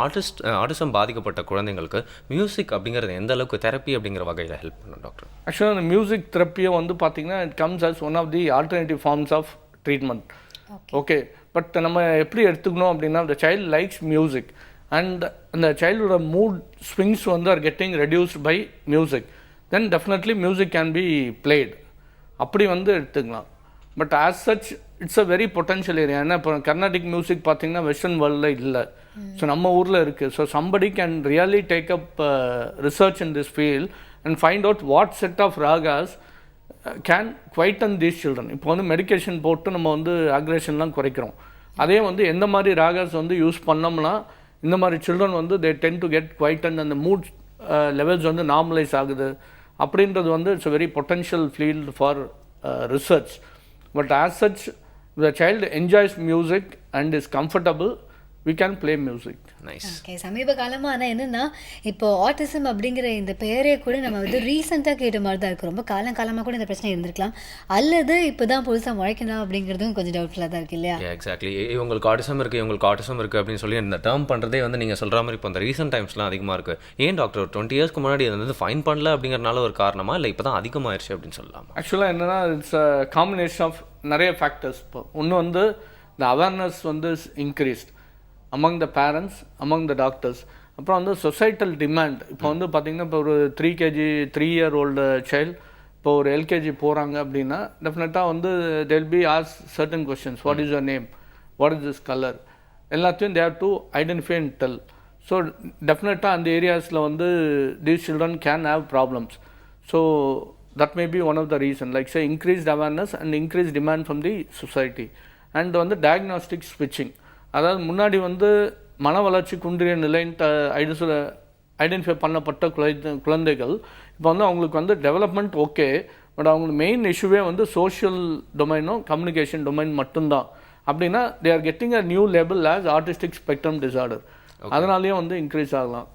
ஆட்டிசம் பாதிக்கப்பட்ட குழந்தைங்களுக்கு மியூசிக் அப்படிங்கிறது எந்த அளவுக்கு தெரப்பி அப்படிங்கிற வகையில் ஹெல்ப் பண்ணும் டாக்டர்? ஆக்சுவலாக அந்த மியூசிக் தெரப்பியை வந்து பார்த்திங்கன்னா it comes as one of the alternative forms of treatment. Okay, but நம்ம எப்படி எடுத்துக்கணும் அப்படின்னா, the child likes music and அந்த சைல்டோட மூட் ஸ்விங்ஸ் வந்து are getting reduced by music, then definitely music can be played. அப்படி வந்து எடுத்துக்கலாம். But as such it's a very potential area. ஏன்னா இப்போ கர்நாடிக் மியூசிக் பார்த்தீங்கன்னா வெஸ்டர்ன் வேர்ல்டில் இல்லை. ஸோ நம்ம ஊரில் இருக்குது. So somebody can really take up research in this field and find out what set of ragas can quieten these children. இப்போ வந்து மெடிக்கேஷன் போட்டு நம்ம வந்து அக்ரேஷன்லாம் குறைக்கிறோம். அதே வந்து எந்த மாதிரி ராகாஸ் வந்து யூஸ் பண்ணோம்னா இந்த மாதிரி சில்ட்ரன் வந்து தே டென் டு கெட் குவைட்டன், அந்த மூட் லெவல்ஸ் வந்து நார்மலைஸ் ஆகுது அப்படின்றது வந்து it's a very potential field for research. But as such the child enjoys music and is comfortable, we can play music. Nice. Okay, சமீப காலமாக ஆனால் என்னென்னா இப்போ ஆட்டிசம் அப்படிங்கிற இந்த பெயரே கூட நம்ம வந்து ரீசெண்டாக கேட்ட மாதிரி தான் இருக்குது. ரொம்ப காலமாக கூட இந்த பிரச்சனை இருந்திருக்கலாம், அல்லது இப்போ தான் புதுசாக முளைக்கணும் அப்படிங்கிறதும் கொஞ்சம் டவுட்ஃபுல்லாக தான் இருக்குது இல்லையா? எக்ஸாக்ட்லி. இவங்களுக்கு ஆட்டிசம் இருக்குது அப்படின்னு சொல்லி இந்த டேர்ம் பண்ணுறதே வந்து நீங்கள் சொல்கிற மாதிரி இப்போ இந்த ரீசெண்ட் டைம்ஸ்லாம் அதிகமாக இருக்குது. ஏன் டாக்டர் 20 இயர்ஸ்க்கு முன்னாடி இது வந்து ஃபைன் பண்ணல அப்படிங்கிறனால ஒரு காரணமா, இல்லை இப்போ தான் அதிகமாகிடுச்சு அப்படின்னு சொல்லலாம்? ஆக்சுவலாக என்னென்னா இட்ஸ் அ காம்பினேஷன் ஆஃப் நிறைய ஃபேக்டர்ஸ். இப்போ ஒன்று வந்து இந்த அவேர்னஸ் வந்து increased among the parents, among the doctors. அப்புறம் வந்து சொசைட்டல் டிமாண்ட். இப்போ வந்து பார்த்திங்கன்னா இப்போ ஒரு 3 year old சைல்டு இப்போ ஒரு எல்கேஜி போகிறாங்க அப்படின்னா டெஃபினட்டாக வந்து they will be asked certain questions. What is your name? What is this color? எல்லாத்தையும் they have to identify and tell. So டெஃபினட்டாக அந்த ஏரியாஸில் வந்து these children can have problems. So that may be one of the reason, like say increased awareness and increased demand from the society. And வந்து diagnostic switching, அதாவது முன்னாடி வந்து மன வளர்ச்சி குன்றிய நிலைன்ட்டு ஐடென்டிஃபை பண்ணப்பட்ட குழந்தைகள் இப்போ வந்து அவங்களுக்கு வந்து டெவலப்மெண்ட் ஓகே, பட் அவங்களுக்கு மெயின் இஷ்யூவே வந்து சோஷியல் டொமைனும் கம்யூனிகேஷன் டொமைன் மட்டும்தான். அப்படின்னா they are getting a new label as autistic spectrum disorder. அதனாலேயும் வந்து இன்க்ரீஸ் ஆகலாம்.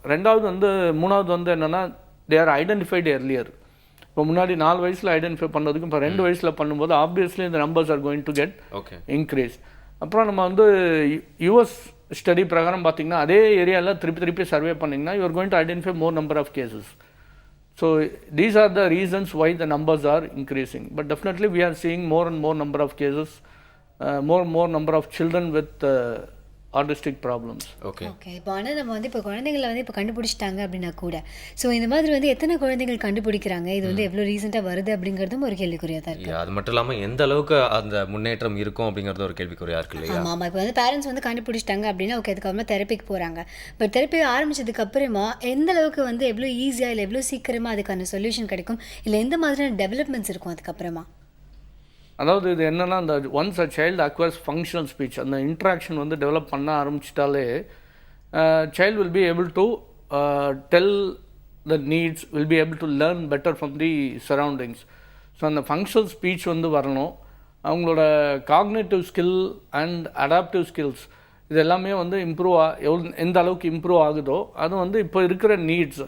மூணாவது வந்து என்னென்னா தே ஆர் ஐடென்டிஃபைடு எர்லியர். இப்போ முன்னாடி 4 வயசில் ஐடென்டிஃபை பண்ணதுக்கும் இப்போ 2 வயசில் பண்ணும்போது ஆப்வியஸ்லி இந்த numbers are going to get increase. அப்புறம் நம்ம வந்து யூஎஸ் ஸ்டடி பிரகாரம் பார்த்திங்கன்னா அதே ஏரியாவில் திருப்பி சர்வே பண்ணிங்கன்னா you are going to identify more number of cases. So these are the reasons why the numbers are increasing. But definitely we are seeing more and more number of cases, more number of children with artistic problems. Okay okay. இப்போ ஆனால் நம்ம வந்து இப்போ குழந்தைங்கள வந்து இப்போ கண்டுபிடிச்சிட்டாங்க அப்படின்னா கூட, ஸோ இந்த மாதிரி வந்து எத்தனை குழந்தைகள் கண்டுபிடிக்கிறாங்க, இது வந்து எவ்வளோ ரீசெண்டாக வருது அப்படிங்கிறதும் ஒரு கேள்விக்குறியாக தான் இருக்குது. அது மட்டும் இல்லாமல் எந்த அளவுக்கு அந்த முன்னேற்றம் இருக்கும் அப்படிங்கிறது ஒரு கேள்விக்குறியா இருக்கு இல்லையா? ஆமாம் ஆமாம். இப்போ வந்து பேரண்ட்ஸ் வந்து கண்டுபிடிச்சிட்டாங்க அப்படின்னா ஓகே, அதுக்கப்புறமா தெரப்பிக்கு போகிறாங்க. பட் தெரப்பி ஆரம்பிச்சதுக்கு அப்புறமா எந்த அளவுக்கு வந்து எவ்வளோ ஈஸியாக இல்லை எவ்வளோ சீக்கிரமாக அதுக்கான சொல்யூஷன் கிடைக்கும், இல்லை எந்த மாதிரியான டெவலப்மெண்ட்ஸ் இருக்கும் அதுக்கப்புறமா? அதாவது இது என்னென்னா, அந்த once a child acquires functional speech, அந்த இன்ட்ராக்ஷன் வந்து டெவலப் பண்ண ஆரம்பிச்சிட்டாலே child will be able to tell the needs, will be able to learn better from the surroundings. So அந்த ஃபங்க்ஷனல் ஸ்பீச் வந்து வரணும். அவங்களோட cognitive skill and adaptive skills இது எல்லாமே வந்து எந்த அளவுக்கு இம்ப்ரூவ் ஆகுதோ அது வந்து இப்போ இருக்கிற நீட்ஸ்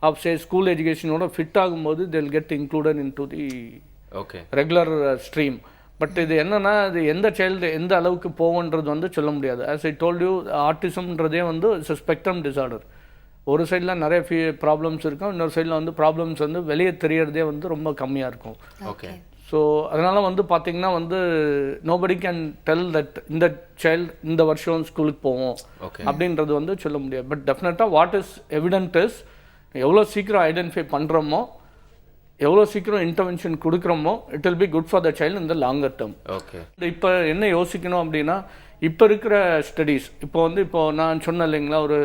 ஆஃப் ஸ்கூல் எஜுகேஷனோட ஃபிட் ஆகும்போது they will get included in to the regular stream. But இது என்னென்னா, இது எந்த சைல்டு எந்த அளவுக்கு போகுன்றது வந்து சொல்ல முடியாது. ஆஸ் ஐ டோல்ட் யூ, ஆர்டிசம்ன்றதே வந்து இட்ஸ் ஸ்பெக்ட்ரம் டிசார்டர். ஒரு சைடில் நிறைய ப்ராப்ளம்ஸ் இருக்கும், இன்னொரு சைடில் வந்து ப்ராப்ளம்ஸ் வந்து வெளியே தெரியறதே வந்து ரொம்ப கம்மியாக இருக்கும். ஓகே. ஸோ அதனால் வந்து பார்த்திங்கன்னா வந்து நோபடி கேன் டெல் தட் இந்த சைல்டு இந்த வருஷம் ஸ்கூலுக்கு போவோம் அப்படின்றது வந்து சொல்ல முடியாது. பட் டெஃபினட்டாக வாட் இஸ் எவிடென்ட் இஸ், எவ்வளோ சீக்கிரம் ஐடென்டிஃபை பண்ணுறோமோ, எவ்வளோ சீக்கிரம் இன்டர்வென்ஷன் கொடுக்குறோமோ, it will be good for the child in the longer term. Okay. இப்போ என்ன யோசிக்கணும் அப்படின்னா, இப்போ இருக்கிற ஸ்டடீஸ், இப்போ நான் சொன்னேன் இல்லைங்களா, ஒரு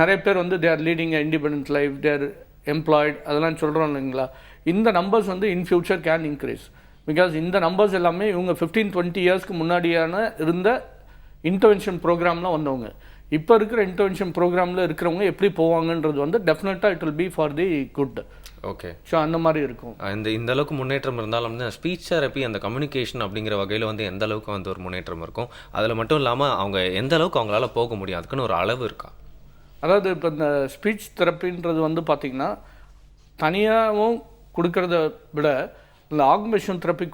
நிறைய பேர் வந்து they are leading independent life, they are employed, அதெல்லாம் சொல்கிறோம் இல்லைங்களா. இந்த நம்பர்ஸ் வந்து in future can increase. Because இந்த நம்பர்ஸ் எல்லாமே இவங்க 15-20 இயர்ஸ்க்கு முன்னாடியான இருந்த இன்டர்வென்ஷன் ப்ரோக்ராம்லாம் வந்தவங்க. இப்போ இருக்கிற இன்டர்வென்ஷன் ப்ரோக்ராமில் இருக்கிறவங்க எப்படி போவாங்கன்றது வந்து டெஃபினட்டாக it will be for the good. Okay. So அந்த மாதிரி இருக்கும். இந்த அளவுக்கு முன்னேற்றம் இருந்தாலும் வந்து ஸ்பீச் தெரப்பி, அந்த கம்யூனிகேஷன் அப்படிங்கிற வகையில் வந்து எந்த அளவுக்கு வந்து ஒரு முன்னேற்றம் இருக்கும், அதில் மட்டும் இல்லாமல் அவங்க எந்த அளவுக்கு அவங்களால போக முடியும், அதுக்குன்னு ஒரு அளவு இருக்கா? அதாவது இப்போ இந்த ஸ்பீச் தெரப்பின்றது வந்து பார்த்திங்கன்னா தனியாகவும் கொடுக்கறத விட இந்த ஆகுமெண்டேஷன் தெரப்பி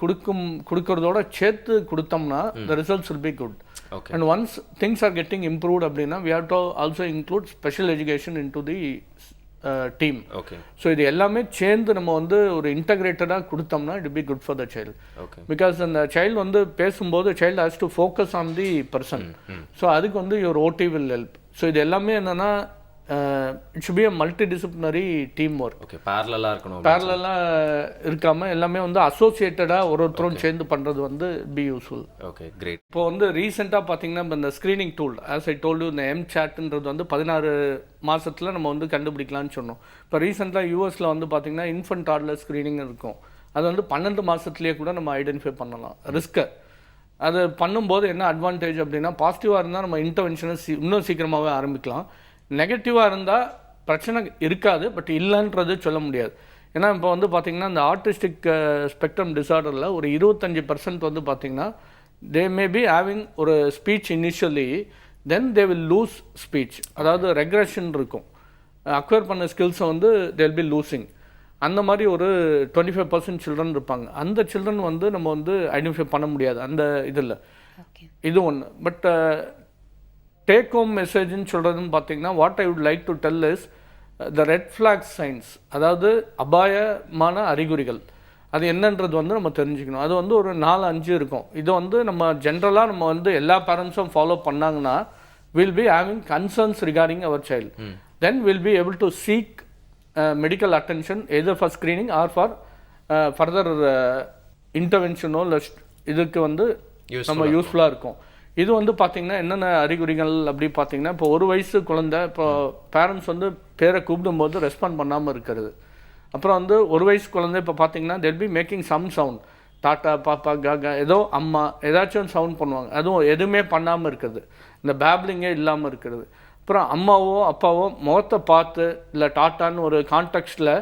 கொடுக்கறதோட சேர்த்து கொடுத்தோம்னா the results will be good. Okay. And once things are getting improved அப்படின்னா we have to also include special education into the team. Okay. So இது எல்லாமே சேர்ந்து நம்ம வந்து ஒரு இன்டகிரேட்டடாக கொடுத்தோம்னா it be good for the child. Okay. Because அந்த child வந்து பேசும்போது child has to focus on the person. So அதுக்கு வந்து யுவர் ஓடி வில் ஹெல்ப். ஸோ இது எல்லாமே என்னென்னா it should be a multi disciplinary team work. Okay. பேரலலாக இருக்கணும். பேரலாக இருக்காமல் எல்லாமே வந்து அசோசியேட்டடாக ஒருத்தரும் சேர்ந்து பண்ணுறது வந்து பி யூஸ்ஃபுல். Okay, great. இப்போ வந்து ரீசெண்டாக பார்த்தீங்கன்னா இப்போ இந்த screening tool, as I told, இந்த எம்சாட்ன்றது வந்து 16 மாதத்தில் நம்ம வந்து கண்டுபிடிக்கலான்னு சொன்னோம். இப்போ ரீசெண்டாக யூஎஸில் வந்து பார்த்தீங்கன்னா இன்ஃபன்ட் டாட்லர் ஸ்க்ரீனிங் இருக்கும். அது வந்து 12 மாதத்துலேயே கூட நம்ம ஐடென்டிஃபை பண்ணலாம் ரிஸ்க்கை. அது பண்ணும்போது என்ன அட்வான்டேஜ் அப்படின்னா, பாசிட்டிவாக இருந்தால் நம்ம இன்டர்வென்ஷனை இன்னும் சீக்கிரமாகவே ஆரம்பிக்கலாம். நெகட்டிவாக இருந்தால் பிரச்சனை இருக்காது, பட் இல்லைன்றது சொல்ல முடியாது. ஏன்னா இப்போ வந்து பார்த்திங்கன்னா இந்த ஆர்டிஸ்டிக் ஸ்பெக்ட்ரம் டிசார்டரில் ஒரு 25% வந்து பார்த்திங்கன்னா தே மே பி ஹேவிங் ஒரு speech initially, then they will lose speech. அதாவது ரெக்ரெஷன் இருக்கும், அக்வயர் பண்ண ஸ்கில்ஸை வந்து தே வில் பி லூசிங். அந்த மாதிரி ஒரு 25% சில்ட்ரன் இருப்பாங்க. அந்த சில்ட்ரன் வந்து நம்ம வந்து ஐடென்டிஃபை பண்ண முடியாது அந்த இதில். இது ஒன்று. பட் டேக் ஹோம் மெசேஜ்னு சொல்கிறதுன்னு பார்த்தீங்கன்னா, what I would like to tell is the red flag signs, அதாவது அபாயமான அறிகுறிகள், அது என்னன்றது வந்து நம்ம தெரிஞ்சுக்கணும். அது வந்து ஒரு 4-5 இருக்கும். இது வந்து நம்ம ஜென்ரலாக நம்ம வந்து எல்லா பேரண்ட்ஸும் ஃபாலோ பண்ணாங்கன்னா will be having concerns regarding our child. Then will be able to seek medical attention either for screening or for further இன்டர்வென்ஷனோ இல்லை இதுக்கு வந்து நம்ம யூஸ்ஃபுல்லாக இருக்கும். இது வந்து பார்த்திங்கன்னா என்னென்ன அறிகுறிகள் அப்படி பார்த்திங்கன்னா, இப்போ 1 வயசு குழந்தை இப்போ பேரண்ட்ஸ் வந்து பேரை கூப்பிடும்போது ரெஸ்பாண்ட் பண்ணாமல் இருக்கிறது. அப்புறம் வந்து 1 வயசு குழந்தை இப்போ பார்த்திங்கன்னா they'll be making some sound, tata, பாப்பா, காகா, ஏதோ அம்மா ஏதாச்சும் சவுண்ட் பண்ணுவாங்க. அதுவும் எதுவுமே பண்ணாமல் இருக்கிறது, இந்த பேப்லிங்கே இல்லாமல் இருக்கிறது. அப்புறம் அம்மாவோ அப்பாவோ முகத்தை பார்த்து இல்லை டாட்டான்னு ஒரு கான்டெக்ஸ்டில்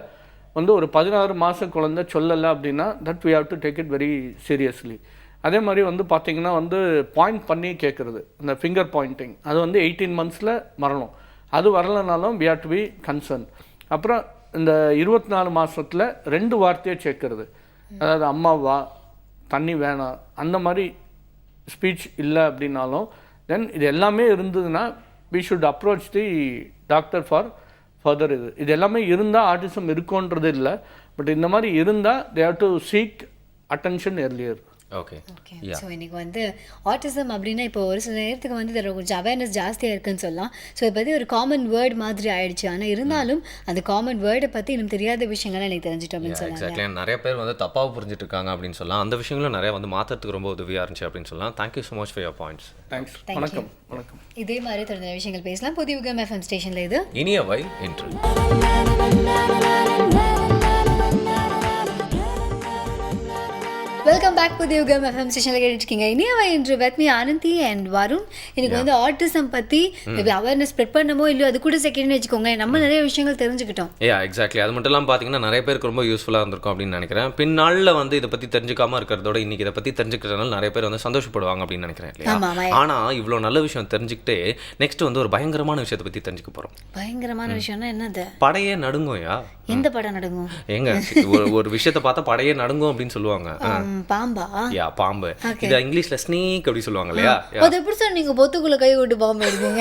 வந்து ஒரு 16 மாத குழந்தை சொல்லலை அப்படின்னா that we have to take it very seriously. அதே மாதிரி வந்து பார்த்திங்கன்னா வந்து பாயிண்ட் பண்ணி கேட்குறது, இந்த ஃபிங்கர் பாயிண்டிங், அது வந்து 18 monthsல வரணும். அது வரலைனாலும் we have to be concerned. அப்புறம் இந்த 24 மாதத்தில் 2 வார்த்தையை சேர்க்கறது, அதாவது அம்மாவா, தண்ணி வேணாம், அந்த மாதிரி ஸ்பீச் இல்லை அப்படின்னாலும் தென் இது எல்லாமே இருந்ததுன்னா we should approach the doctor for further இது எல்லாமே இருந்தால் ஆட்டிசம் இருக்குன்றது இல்லை, பட் இந்த மாதிரி இருந்தால் they have to seek attention earlier. Okay. Okay. So இன்னைக்கு வந்து ஆட்டிசம் அப்படின்னா இப்போ ஒரு சில நேரத்துக்கு வந்து இதில் கொஞ்சம் அவேர்னஸ் ஜாஸ்தியாக இருக்குன்னு சொல்லலாம். ஸோ இதை பற்றி ஒரு காமன் வேர்ட் மாதிரி ஆயிடுச்சு. ஆனால் இருந்தாலும் அந்த காமன் வேர்டை பற்றி இன்னும் தெரியாத விஷயங்கள்லாம் எனக்கு தெரிஞ்சிட்டோம் அப்படின்னு சொல்லலாம். எக்ஸாக்ட்லி. நிறைய பேர் வந்து தப்பாக புரிஞ்சுட்டு இருக்காங்க அப்படின்னு சொல்லலாம். அந்த விஷயங்களும் நிறைய வந்து மாற்றத்துக்கு ரொம்ப உதவியாக இருந்துச்சு அப்படின்னு சொல்லலாம். Thank you so much for your points. Thanks. வணக்கம். வணக்கம். இதே மாதிரி தொடர்ந்த விஷயங்கள் பேசலாம். புதிய யுகம் எஃப்எம் ஸ்டேஷனில் இது இனியவை இன்று. வெல்கம் பேக் புதிய யுகம் எஃப்எம் ஸ்டேஷனில் கேட்டுருக்கீங்க. இனியவை இன்று with me Anandhi and Varun. எனக்கு வந்து ஆட்டிசம் பற்றி அவேர்னஸ் ஸ்ப்ரெட் பண்ணமோ இல்லையோ அது கூட செகண்ட்னு வச்சுக்கோங்க. நம்ம நிறைய விஷயங்கள் தெரிஞ்சுக்கிட்டோம். எக்ஸாக்ட்லி. அது மட்டும் இல்லாமல் பார்த்தீங்கன்னா நிறைய பேருக்கு ரொம்ப யூஸ்ஃபுல்லாக இருந்திருக்கும் அப்படின்னு நினைக்கிறேன். பின்னாளில் வந்து இதை பற்றி தெரிஞ்சுக்காம இருக்கிறதோட இன்னைக்கு இதை பற்றி தெரிஞ்சுக்கிறதுனால நிறைய பேர் வந்து சந்தோஷப்படுவாங்க அப்படின்னு நினைக்கிறேன் இல்லையா? ஆனால் இவ்வளோ நல்ல விஷயம் தெரிஞ்சுக்கிட்டு நெக்ஸ்ட் வந்து ஒரு பயங்கரமான விஷயத்தை பற்றி தெரிஞ்சுக்க போகிறோம். பயங்கரமான விஷயம்னா என்னது? படையே நடுங்கும்யா. எந்த படம் நடுங்கும்? எங்க ஒரு விஷயத்தை பார்த்தா படையே நடுங்கும் அப்படின்னு சொல்லுவாங்க. பாம்பா? பாம்பு. இது இங்கிலீஷ்ல ஸ்னேக் அப்படி சொல்லுவாங்க இல்லையா? அது எப்படி சார் நீங்க பொத்துக்குள்ள கை விட்டு பாம்பு எடுப்பீங்க?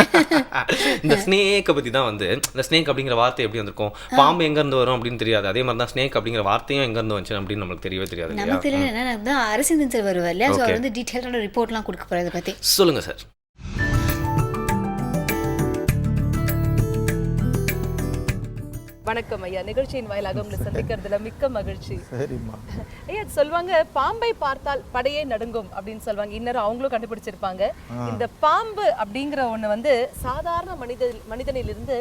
இந்த ஸ்னேக்கை பத்தி தான் வந்து இந்த ஸ்னேக் அப்படிங்கிற வார்த்தை எப்படி வந்திருக்கும், பாம்பு எங்க இருந்து வரும் அப்படின்னு தெரியாது. அதே மாதிரி தான் ஸ்னேக் அப்படிங்கிற வார்த்தையும் எங்க இருந்து வந்துச்சு அப்படின்னு நமக்கு தெரியவே தெரியாது. நமக்கு தெரியல. என்ன அரசிந்தன் சார் வருவார் இல்லையா? அவர் வந்து டீட்டெயிலான ரிப்போர்ட்லாம் கொடுக்க போறாரு. இதை பத்தி சொல்லுங்க சார். வணக்கம் ஐயா. நிகழ்ச்சியின் வாயிலாக உங்களை சந்திக்கிறதுல மிக்க மகிழ்ச்சி. சரிம்மா. ஐயா சொல்லுவாங்க பாம்பை பார்த்தால் படையே நடுங்கும் அப்படின்னு சொல்லுவாங்க. இன்னும் அவங்களும் கண்டுபிடிச்சிருப்பாங்க. இந்த பாம்பு அப்படிங்கிற ஒண்ணு வந்து சாதாரண மனிதனிலிருந்து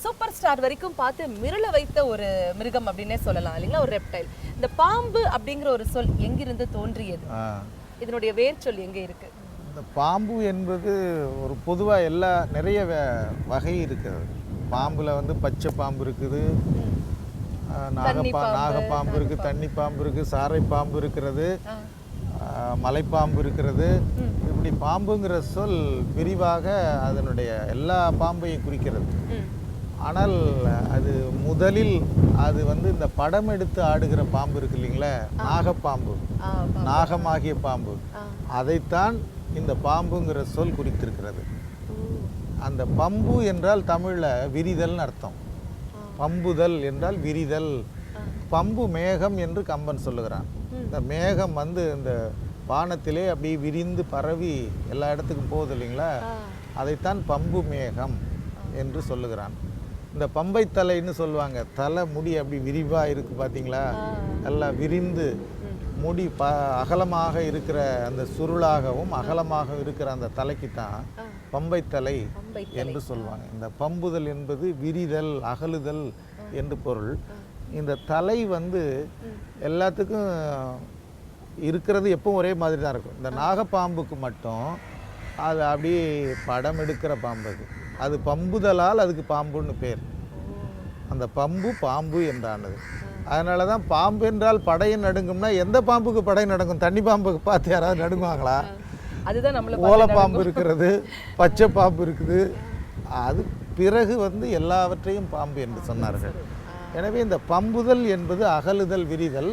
சூப்பர் ஸ்டார் வரைக்கும் பார்த்து மிரள வைத்த ஒரு மிருகம் அப்படின்னே சொல்லலாம் இல்லைங்களா? ஒரு ரெப்டைல். இந்த பாம்பு அப்படிங்கிற ஒரு சொல் எங்கிருந்து தோன்றியது? இதனுடைய வேர் சொல் எங்க இருக்கு? இந்த பாம்பு என்பது ஒரு பொதுவாக நிறைய வகை இருக்குது. பாம்பில் வந்து பச்சை பாம்பு இருக்குது, நாகப்பாம்பு இருக்குது, தண்ணி பாம்பு இருக்குது, சாரை பாம்பு இருக்கிறது, மலைப்பாம்பு இருக்கிறது. இப்படி பாம்புங்கிற சொல் விரிவாக அதனுடைய எல்லா பாம்பையும் குறிக்கிறது. ஆனால் அது முதலில் அது வந்து இந்த படம் எடுத்து ஆடுகிற பாம்பு இருக்கு இல்லைங்களா, நாகப்பாம்பு, நாகமாகிய பாம்பு, அதைத்தான் இந்த பாம்புங்கிற சொல் குறித்திருக்கிறது. அந்த பம்பு என்றால் தமிழில் விரிதல்னு அர்த்தம். பம்புதல் என்றால் விரிதல். பம்பு மேகம் என்று கம்பன் சொல்லுகிறான். இந்த மேகம் வந்து இந்த வானத்திலே அப்படி விரிந்து பரவி எல்லா இடத்துக்கும் போகுது இல்லைங்களா, அதைத்தான் பம்பு மேகம் என்று சொல்லுகிறான். இந்த பம்பை தலைன்னு சொல்லுவாங்க. தலை முடி அப்படி விரிவாக இருக்குது பார்த்தீங்களா, எல்லாம் விரிந்து முடி அகலமாக இருக்கிற அந்த சுருளாகவும் அகலமாக இருக்கிற அந்த தலைக்கு தான் பம்பை தலை என்று சொல்லுவாங்க. இந்த பம்புதல் என்பது விரிதல், அகலுதல் என்று பொருள். இந்த தலை வந்து எல்லாத்துக்கும் இருக்கிறது எப்பவும் ஒரே மாதிரி தான் இருக்கும். இந்த நாகப்பாம்புக்கு மட்டும் அது அப்படியே படம் எடுக்கிற பாம்பு. அது பம்புதலால் அதுக்கு பாம்புன்னு பேர். அந்த பம்பு பாம்பு என்றானது. அதனால தான் பாம்பு என்றால் படையை நடுங்கும்னா எந்த பாம்புக்கு படை நடுங்கும்? தண்ணி பாம்புக்கு பார்த்து யாராவது நடுங்குவாங்களா? அதுதான் நம்மள ஓலப்பாம்பு இருக்கிறது, பச்சை பாம்பு இருக்குது. அது பிறகு வந்து எல்லாவற்றையும் பாம்பு என்று சொன்னார்கள். எனவே இந்த பம்புதல் என்பது அகலுதல், விரிதல்.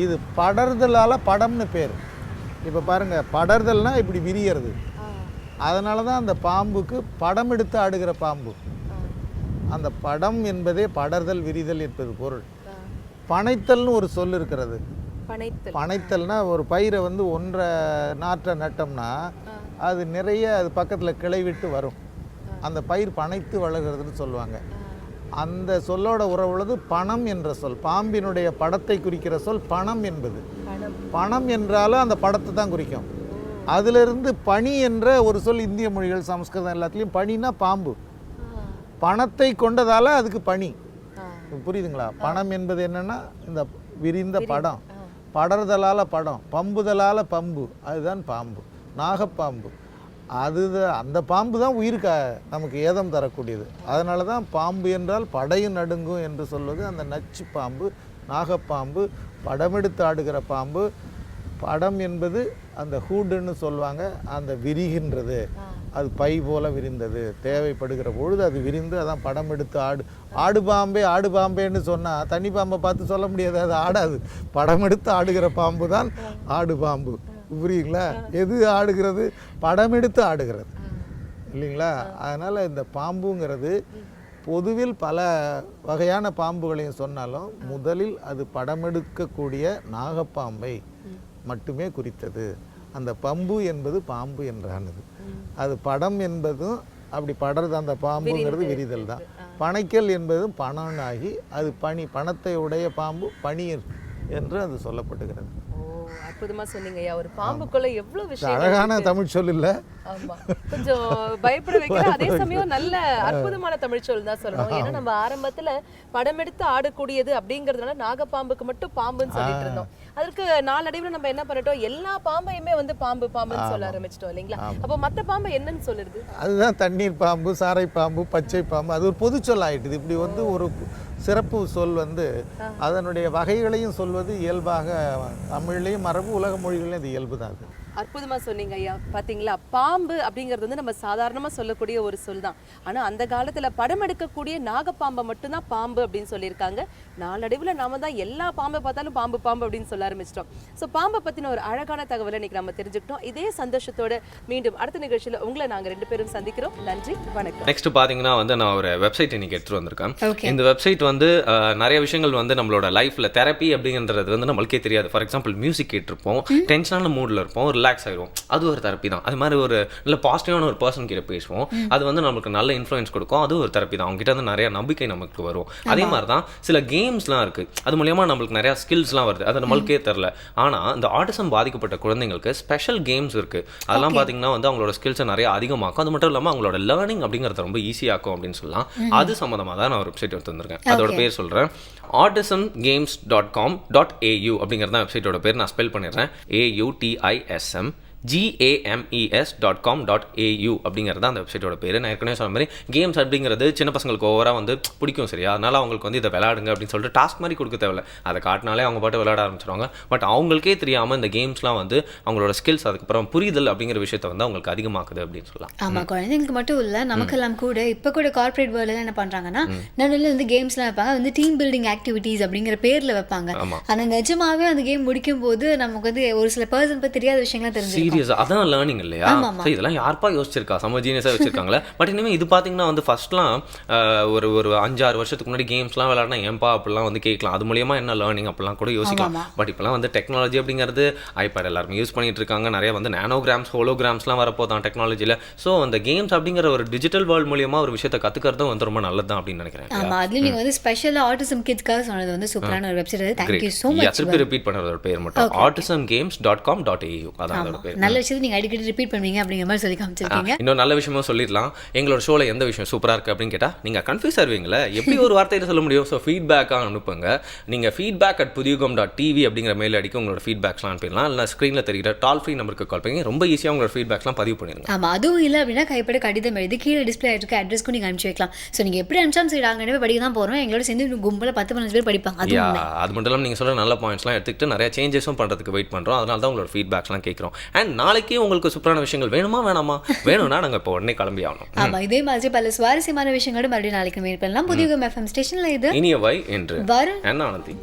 இது படர்தலால் படம்னு பேர். இப்போ பாருங்கள், படர்தல்னால் இப்படி விரியறது. அதனால தான் அந்த பாம்புக்கு படம் எடுத்து ஆடுகிற பாம்பு. அந்த படம் என்பதே படர்தல், விரிதல் என்பது பொருள். பனைத்தல்னு ஒரு சொல் இருக்கிறது. பனைத்தல்னா ஒரு பயிரை வந்து ஒன்றை நாற்றை நட்டோம்னா அது நிறைய அது பக்கத்தில் கிளை விட்டு வரும். அந்த பயிர் பனைத்து வளர்கிறதுன்னு சொல்லுவாங்க. அந்த சொல்லோட உறவுள்ளது பணம் என்ற சொல். பாம்பினுடைய படத்தை குறிக்கிற சொல் பணம் என்பது. பணம் என்றாலும் அந்த படத்தை தான் குறிக்கும். அதிலிருந்து பனி என்ற ஒரு சொல் இந்திய மொழிகள், சமஸ்கிருதம் எல்லாத்துலேயும் பனினா பாம்பு. பணத்தை கொண்டதால் அதுக்கு பனி. புரியுதுங்களா? பணம் என்பது என்னென்னா இந்த விரிந்த படம், படர்தலால் படம், பம்புதலால் பம்பு, அதுதான் பாம்பு, நாகப்பாம்பு. அந்த பாம்பு தான் உயிருக்கு நமக்கு ஏதம் தரக்கூடியது. அதனால தான் பாம்பு என்றால் படையும் நடுங்கும் என்று சொல்வது. அந்த நச்சு பாம்பு, நாகப்பாம்பு, படமெடுத்து ஆடுகிற பாம்பு. படம் என்பது அந்த ஹூடுன்னு சொல்லுவாங்க, அந்த விரிகின்றது. அது பை போல விரிந்தது. தேவைப்படுகிற பொழுது அது விரிந்து, அதான் படம் எடுத்து ஆடு பாம்பேன்னு சொன்னால் தண்ணி பாம்பை பார்த்து சொல்ல முடியாது, அது ஆடாது. படம் எடுத்து ஆடுகிற பாம்பு தான் ஆடு பாம்பு. புரியுங்களா? எது ஆடுகிறது? படம் எடுத்து ஆடுகிறது இல்லைங்களா? அதனால் இந்த பாம்புங்கிறது பொதுவில் பல வகையான பாம்புகளையும் சொன்னாலும் முதலில் அது படம் எடுக்கக்கூடிய நாகப்பாம்பை மட்டுமே குறித்தது. அந்த பம்பு என்பது பாம்பு என்றானது. அது படம் என்பதும் அப்படி படறது, அந்த பாம்புங்கிறது விரிதல் தான். பனைக்கல் என்பதும் பணனாகி அது பணத்தை உடைய பாம்பு பனி என்று அது சொல்லப்படுகிறது. அற்புதமா சொன்னீங்க ஐயா. ஒரு பாம்புக்குள்ள எவ்வளவு விஷயம், அழகான தமிழ் சொல் இல்ல? ஆமா, கொஞ்சம் பயப்பட வைக்கிற, அதே சமயம் நல்ல அற்புதமான தமிழ் சொல் தான் சொல்லணும். ஏன்னா நம்ம ஆரம்பத்துல படம் எடுத்து ஆடக்கூடியது அப்படிங்கறதுனால நாகப்பாம்புக்கு மட்டும் பாம்புன்னு சொல்லிட்டு இருந்தோம். அதற்கு நாளடைவில் நம்ம என்ன பண்ணிட்டோம், எல்லா பாம்பையுமே வந்து பாம்பு பாம்புன்னு சொல்ல ஆரம்பிச்சிட்டோம் இல்லைங்களா? அப்போ மற்ற பாம்பு என்னன்னு சொல்லுது? அதுதான் தண்ணீர் பாம்பு, சாரை பாம்பு, பச்சை பாம்பு. அது ஒரு பொது சொல் ஆயிட்டுது. இப்படி வந்து ஒரு சிறப்பு சொல் வந்து அதனுடைய வகைகளையும் சொல்வது இயல்பாக தமிழ்லையும் மரபு உலக மொழிகளையும் அது இயல்பு தான். அது அற்புதமா சொன்னீங்க ஐயா. பாத்தீங்களா, பாம்பு அப்படிங்கிறது வந்து நம்ம சாதாரணமா சொல்லக்கூடிய ஒரு சொல் தான். ஆனா அந்த காலத்துல படம் எடுக்கக்கூடிய நாகப்பாம்பை மட்டும்தான் பாம்பு அப்படின்னு சொல்லியிருக்காங்க. நாளடைவுல நாம தான் எல்லா பாம்பை பார்த்தாலும் பாம்பு பாம்பு அப்படின்னு சொல்ல ஆரம்பிச்சிட்டோம். ஸோ பாம்பை பத்தின ஒரு அழகான தகவலை இன்னைக்கு நம்ம தெரிஞ்சுக்கிட்டோம். இதே சந்தோஷத்தோட மீண்டும் அடுத்த நிகழ்ச்சியில உங்களை நாங்க 2 பேரும் சந்திக்கிறோம். நன்றி, வணக்கம். நெக்ஸ்ட் பாத்தீங்கன்னா வந்து நான் ஒரு வெப்சைட் இன்னைக்கு எடுத்துட்டு வந்திருக்கேன். இந்த வெப்சைட் வந்து நிறைய விஷயங்கள் வந்து நம்மளோட லைஃப்ல தெரப்பி அப்படிங்கிறது வந்து நம்மளுக்கே தெரியாது. ஃபார் எக்ஸாம்பிள் மியூசிக் கேட்டிருப்போம், டென்ஷனான மூட்ல இருப்போம், ரிலாக்ஸ் ஆயிடும், அது ஒரு தெரப்பி தான். அது மாதிரி ஒரு நல்ல பாசிட்டிவான ஒரு பர்சன் கிட்ட பேசுவோம், அது வந்து நமக்கு நல்ல இன்ஃப்ளூயன்ஸ் கொடுக்கும், அது ஒரு தெரப்பி தான். அவங்க கிட்ட வந்து நிறைய நம்பிக்கை நமக்கு வரும். அதே மாதிரி தான் சில கேம்ஸ்லாம் இருக்கு, அது மூலியமா நம்மளுக்கு நிறைய ஸ்கில்ஸ்லாம் வருது, அது நம்மளுக்கே தெரியல. ஆனா இந்த ஆட்டிசம் பாதிக்கப்பட்ட குழந்தைங்களுக்கு ஸ்பெஷல் கேம்ஸ் இருக்கு. அதெல்லாம் பாத்தீங்கன்னா வந்து அவங்களோட ஸ்கில்ஸை நிறைய அதிகமாக்கும். அது மட்டும் இல்லாமல் அவங்களோட லேர்னிங் அப்படிங்கிறத ரொம்ப ஈஸியாக்கும் அப்படின்னு சொல்லலாம். அது சம்மந்தமாக தான் நான் ஒரு வெப்சைட் எடுத்து வந்திருக்கேன். அதோட பேர் சொல்றேன், autismgames.com.au அப்படிங்கிறது தான் வெப்சைட்டோட பேர். நான் ஸ்பெல் பண்ணிடுறேன், AUTISM games.com.au அப்படிங்கிறது அந்த வெப்சைட்டோட பேர். நான் ஏற்கனவே சொன்ன மாதிரி கேம்ஸ் அப்படிங்கிறது சின்ன பசங்களுக்கு ஓவராக வந்து பிடிக்கும், சரியா? அதனால அவங்களுக்கு வந்து இதை விளையாடுங்க அப்படின்னு சொல்லிட்டு டாஸ்க் மாதிரி கொடுக்க தேவையில்ல, அதை காட்டினாலே அவங்க பாட்டு விளையாட ஆரம்பிச்சிருவாங்க. பட் அவங்களுக்கே தெரியாமல் இந்த கேம்ஸ்லாம் வந்து அவங்களோட ஸ்கில்ஸ், அதுக்கப்புறம் புரிதல் அப்படிங்கிற விஷயத்தை வந்து அவங்களுக்கு அதிகமாக்குது அப்படின்னு சொல்லலாம். ஆமாம், குழந்தைங்களுக்கு மட்டும் இல்லை, நமக்கெல்லாம் கூட இப்போ கூட கார்பரேட் வேர்ல்டில் என்ன பண்ணுறாங்கன்னா, நடுவில் வந்து கேம்ஸ்லாம் வைப்பாங்க, வந்து டீம் பில்டிங் ஆக்டிவிட்டீஸ் அப்படிங்கிற பேரில் வைப்பாங்க. ஆனால் நிஜமாவே அந்த கேம் முடிக்கும் போது நமக்கு வந்து ஒரு சில பர்சன் பற்றி தெரியாத விஷயங்கள்லாம் தெரிஞ்சு அதான் லேர்னிங் இல்லையா? இதெல்லாம் யாருப்பா யோசிச்சிருக்கா? செம்ம ஜீனியஸா வச்சிருக்காங்களே. பட் இனிமே இது பாத்தீங்கன்னா வந்து ஃபர்ஸ்ட்லாம் ஒரு 5-6 வருஷத்துக்கு முன்னாடி கேம்ஸ்லாம் விளையாடினா ஏன்பா அப்படிலாம் வந்து கேட்கலாம், அது மூலியமா என்ன லேர்னிங் அப்படிலாம் கூட யோசிக்கலாம். பட் இப்பெல்லாம் வந்து டெக்னாலஜி அப்படிங்கிறது ஐபேட் எல்லாருமே யூஸ் பண்ணிட்டு இருக்காங்க. நிறைய வந்து நானோகிராம்ஸ், ஹோலோகிராம்ஸ்லாம் வரப்போதான் டெக்னாலஜியில். ஸோ அந்த கேம்ஸ் அப்படிங்கிற ஒரு டிஜிட்டல் வேர்ல்டு மூலியமா ஒரு விஷயத்தை கற்றுக்கிறதும் வந்து ரொம்ப நல்லது தான் அப்படின்னு நினைக்கிறேன். ஆமா, அதுலயும் நீங்க வந்து ஸ்பெஷலாக ஆட்டிசம் கிட்ஸ்க்காக சொன்னது வந்து சூப்பரான ஒரு வெப்சைட். Thank you so much. திருப்பி ரிப்பீட் பண்ணுறதோட பேர் மட்டும் autismgames.com.au. அதான் அதோட பேர். நல்ல விஷயத்தை நீங்க அடிக்கடி ரிப்பீட் பண்ணுவீங்க அப்படிங்கிற மாதிரி சொல்லி காமிச்சிருக்கீங்க. இன்னொரு நல்ல விஷயமும் சொல்லிடலாம், எங்களோட ஷோல எந்த விஷயம் சூப்பரா இருக்கு அப்படின்னு கேட்டா நீங்க கன்ஃபியூஸ் ஆவீங்களா, எப்படி ஒரு வார்த்தையில சொல்ல முடியும்? ஸோ ஃபீட்பேக்காக அனுப்புங்க. நீங்க feedback@pudiyugam.tv அப்படிங்கிற மெயில் அடிக்க உங்களோட ஃபீட்பேக்ஸ்லாம் அனுப்பிடலாம். இல்லை ஸ்க்ரீனில் தெரிகிற டால் ஃப்ரீ நம்பருக்கு கால் பண்ணி ரொம்ப ஈஸியாக உங்களோட ஃபீட்பேக்ஸ்லாம் பதிவு பண்ணிடுங்க. ஆமா, அதுவும் இல்லை அப்படின்னா கைப்பட கடிதம் எழுதி கீழே டிஸ்பிளே ஆகிட்டு அட்ரஸ்க்கும் நீங்கள் அனுப்பிச்சு வைக்கலாம். ஸோ நீங்கள் எப்படி அனுப்பிச்சாலும் சரி, நாங்கள் படிக்க தான் போகிறோம், எங்களோட சேர்ந்து கும்பலில் 10-15 பேர் படிப்பாங்க. அது மட்டும் இல்லாமல் நீங்கள் சொல்கிற நல்ல பாயிண்ட்ஸ்லாம் எடுத்துக்கிட்டு நிறைய சேஞ்சஸும் பண்ணுறதுக்கு வெயிட் பண்ணுறோம். அதனால தான் உங்களோட ஃபீட்பேக்ஸ்லாம் கேட்குறோம். அண்ட் நாளைக்கே உங்களுக்கு சூப்பரான விஷயங்கள் வேணுமா வேணாமா? வேணும்னா நாங்கள் இப்போ உடனே கிளம்பி ஆகணும். ஆமா, இதே மாதிரி பல சுவாரஸ்யமான விஷயங்களோட மறுபடியும் நாளைக்கு மீட் பண்ணலாம். புதிய FM ஸ்டேஷன்ல இது இனியவை என்று வரும் என்ன ஆனந்தி.